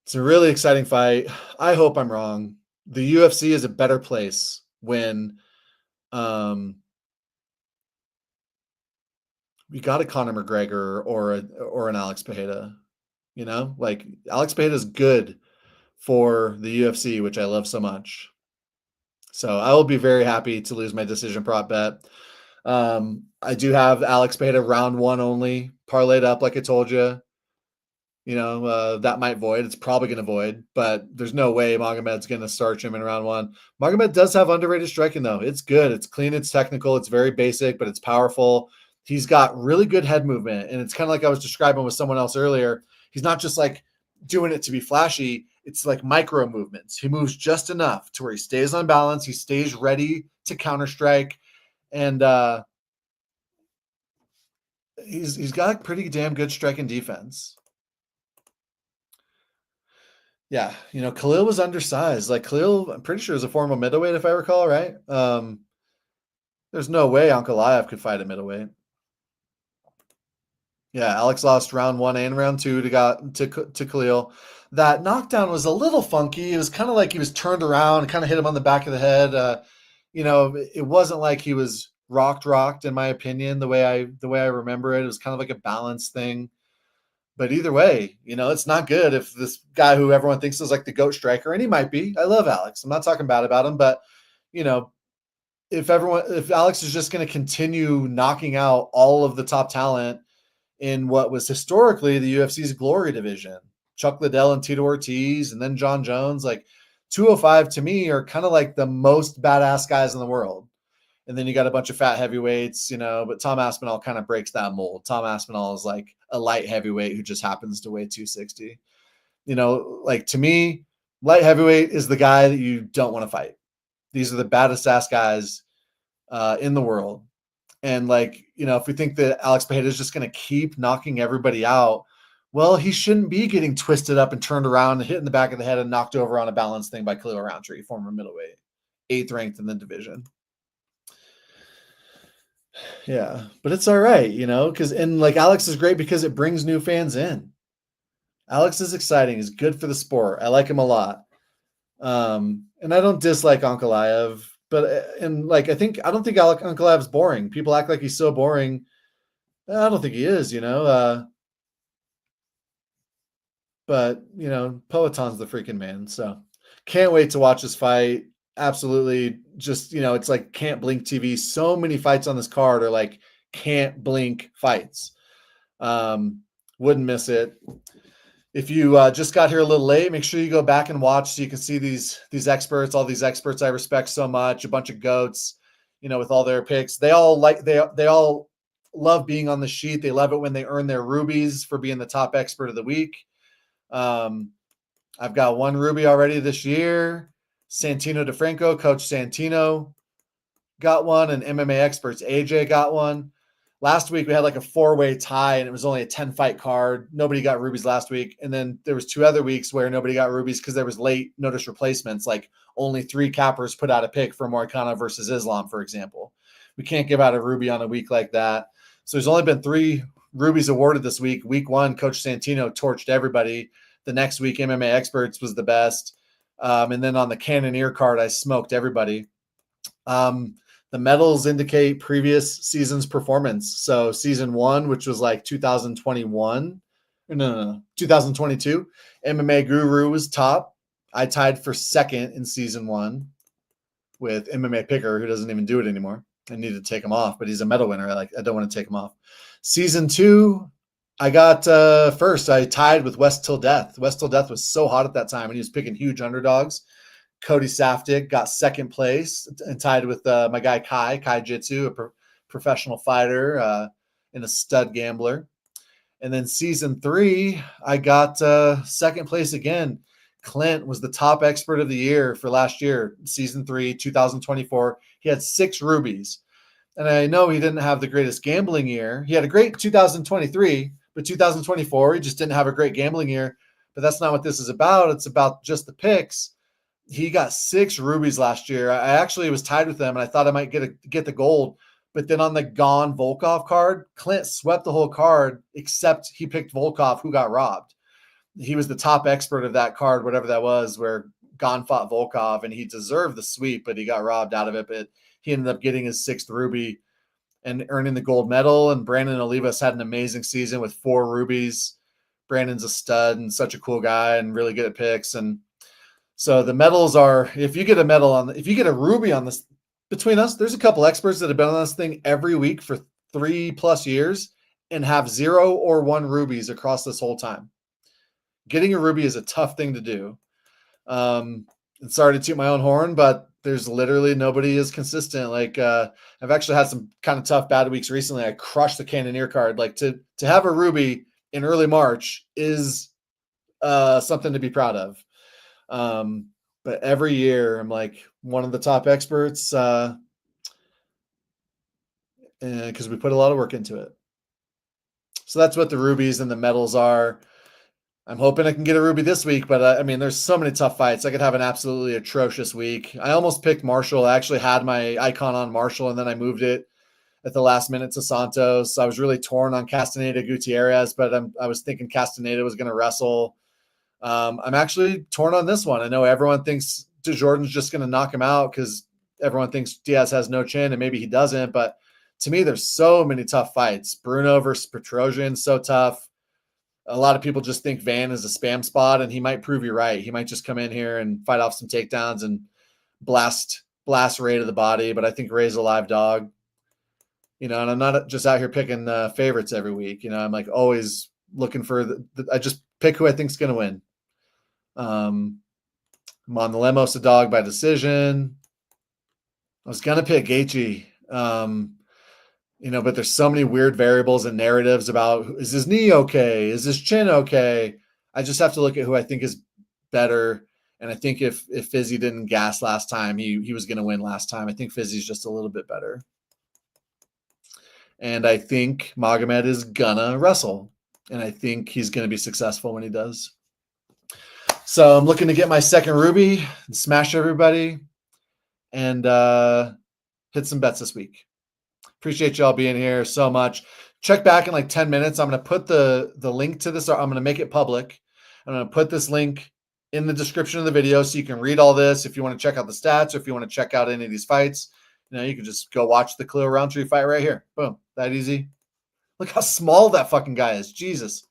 It's a really exciting fight. I hope I'm wrong. The UFC is a better place when we got a Conor McGregor or an Alex Pereira. Like Alex Pereira is good for the UFC, which I love so much. So I will be very happy to lose my decision prop bet. I do have Alex Pereira round 1 only parlayed up, like I told you. That might void. It's probably going to void, but there's no way Magomed's going to starch him in round 1. Magomed does have underrated striking, though. It's good. It's clean. It's technical. It's very basic, but it's powerful. He's got really good head movement, and it's kind of like I was describing with someone else earlier. He's not just like doing it to be flashy. It's like micro movements. He moves just enough to where he stays on balance. He stays ready to counter strike, and he's got pretty damn good striking defense. Yeah, Khalil was undersized. Like Khalil, I'm pretty sure is a former middleweight, if I recall, right? There's no way Ankalaev could fight at middleweight. Yeah, Alex lost round 1 and round 2 to Khalil. That knockdown was a little funky. It was kind of like he was turned around and kind of hit him on the back of the head. It wasn't like he was rocked, in my opinion, the way I remember it. It was kind of like a balance thing. But either way, it's not good if this guy who everyone thinks is like the GOAT striker, and he might be. I love Alex. I'm not talking bad about him, but if Alex is just going to continue knocking out all of the top talent in what was historically the UFC's glory division, Chuck Liddell and Tito Ortiz, and then John Jones, like 205 to me are kind of like the most badass guys in the world. And then you got a bunch of fat heavyweights, but Tom Aspinall kind of breaks that mold. Tom Aspinall is like a light heavyweight who just happens to weigh 260. Like to me, light heavyweight is the guy that you don't want to fight. These are the baddest ass guys in the world. And if we think that Alex Pereira is just going to keep knocking everybody out, well, he shouldn't be getting twisted up and turned around and hit in the back of the head and knocked over on a balance thing by Khalil Roundtree, former middleweight, 8th ranked in the division. Yeah, but it's all right, because Alex is great because it brings new fans in. Alex is exciting. He's good for the sport. I like him a lot. And I don't dislike Ankalaev. But and like I don't think Ankalaev's boring. People act like he's so boring. I don't think he is, but Poetan's the freaking man. So can't wait to watch this fight. Absolutely, just it's like can't blink TV. So many fights on this card are like can't blink fights. Wouldn't miss it. If you just got here a little late, make sure you go back and watch so you can see these experts, all these experts I respect so much, a bunch of goats, with all their picks. They all love being on the sheet. They love it when they earn their rubies for being the top expert of the week. I've got one ruby already this year. Santino DeFranco, Coach Santino got one, and MMA experts AJ got one. Last week we had like a 4-way tie, and it was only a 10-fight card. Nobody got rubies last week, and then there was 2 other weeks where nobody got rubies because there was late notice replacements. Like only 3 cappers put out a pick for Morikana versus Islam, for example. We can't give out a ruby on a week like that. So there's only been 3 rubies awarded this week. Week 1, Coach Santino torched everybody. The next week, MMA experts was the best. And then on the Cannoneer card, I smoked everybody. The medals indicate previous season's performance. So season 1, which was like 2021, 2022, MMA Guru was top. I tied for second in season 1 with MMA Picker, who doesn't even do it anymore. I need to take him off, but he's a medal winner. I don't want to take him off. Season 2, I got first. I tied with West Till Death. West Till Death was so hot at that time, and he was picking huge underdogs. Cody Safdie got second place and tied with my guy Kai Jitsu, a professional fighter and a stud gambler. And then season 3, I got second place again. Clint was the top expert of the year for last year, season 3, 2024. He had 6 rubies. And I know he didn't have the greatest gambling year. He had a great 2023, but 2024, he just didn't have a great gambling year. But that's not what this is about. It's about just the picks. He got 6 rubies last year. I actually was tied with them, and I thought I might get the gold. But then on the Gone Volkov card, Clint swept the whole card, except he picked Volkov, who got robbed. He was the top expert of that card, whatever that was, where Gone fought Volkov, and he deserved the sweep, but he got robbed out of it. But he ended up getting his 6th ruby and earning the gold medal. And Brandon Olivas had an amazing season with 4 rubies. Brandon's a stud and such a cool guy and really good at picks. And so the medals are, if you get a ruby on this, between us, there's a couple experts that have been on this thing every week for 3+ years and have 0 or 1 rubies across this whole time. Getting a ruby is a tough thing to do. And sorry to toot my own horn, but there's literally nobody is consistent. Like I've actually had some kind of tough bad weeks recently. I crushed the Cannoneer card. Like to have a ruby in early March is something to be proud of. But every year I'm like one of the top experts because we put a lot of work into it. So that's what the rubies and the medals are. I'm hoping I can get a ruby this week, but I mean, there's so many tough fights. I could have an absolutely atrocious week. I almost picked Marshall. I actually had my icon on Marshall, and then I moved it at the last minute to Santos. I was really torn on Castaneda Gutierrez, but I was thinking Castaneda was going to wrestle. I'm actually torn on this one. I know everyone thinks Djorden's just going to knock him out because everyone thinks Diaz has no chin, and maybe he doesn't. But to me, there's so many tough fights. Brunno versus Petrosyan, so tough. A lot of people just think Van is a spam spot, and he might prove you right. He might just come in here and fight off some takedowns and blast Ray to the body. But I think Ray's a live dog, and I'm not just out here picking favorites every week. I'm like always looking for I just pick who I think is going to win. I'm on the Lemos, a dog by decision. I was going to pick Gaethje. But there's so many weird variables and narratives about, is his knee okay? Is his chin okay? I just have to look at who I think is better. And I think if Fizzy didn't gas last time, he was going to win last time. I think Fizzy's just a little bit better. And I think Magomed is gonna wrestle. And I think he's going to be successful when he does. So I'm looking to get my second ruby and smash everybody and hit some bets this week. Appreciate y'all being here so much. Check back in like 10 minutes. I'm going to put the link to this. I'm going to make it public. I'm going to put this link in the description of the video, so you can read all this. If you want to check out the stats or if you want to check out any of these fights, you can just go watch the Khalil Roundtree fight right here. Boom. That easy. Look how small that fucking guy is. Jesus.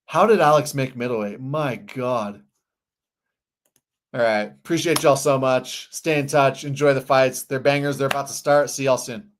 How did Alex make middleweight? My God. All right. Appreciate y'all so much. Stay in touch. Enjoy the fights. They're bangers. They're about to start. See y'all soon.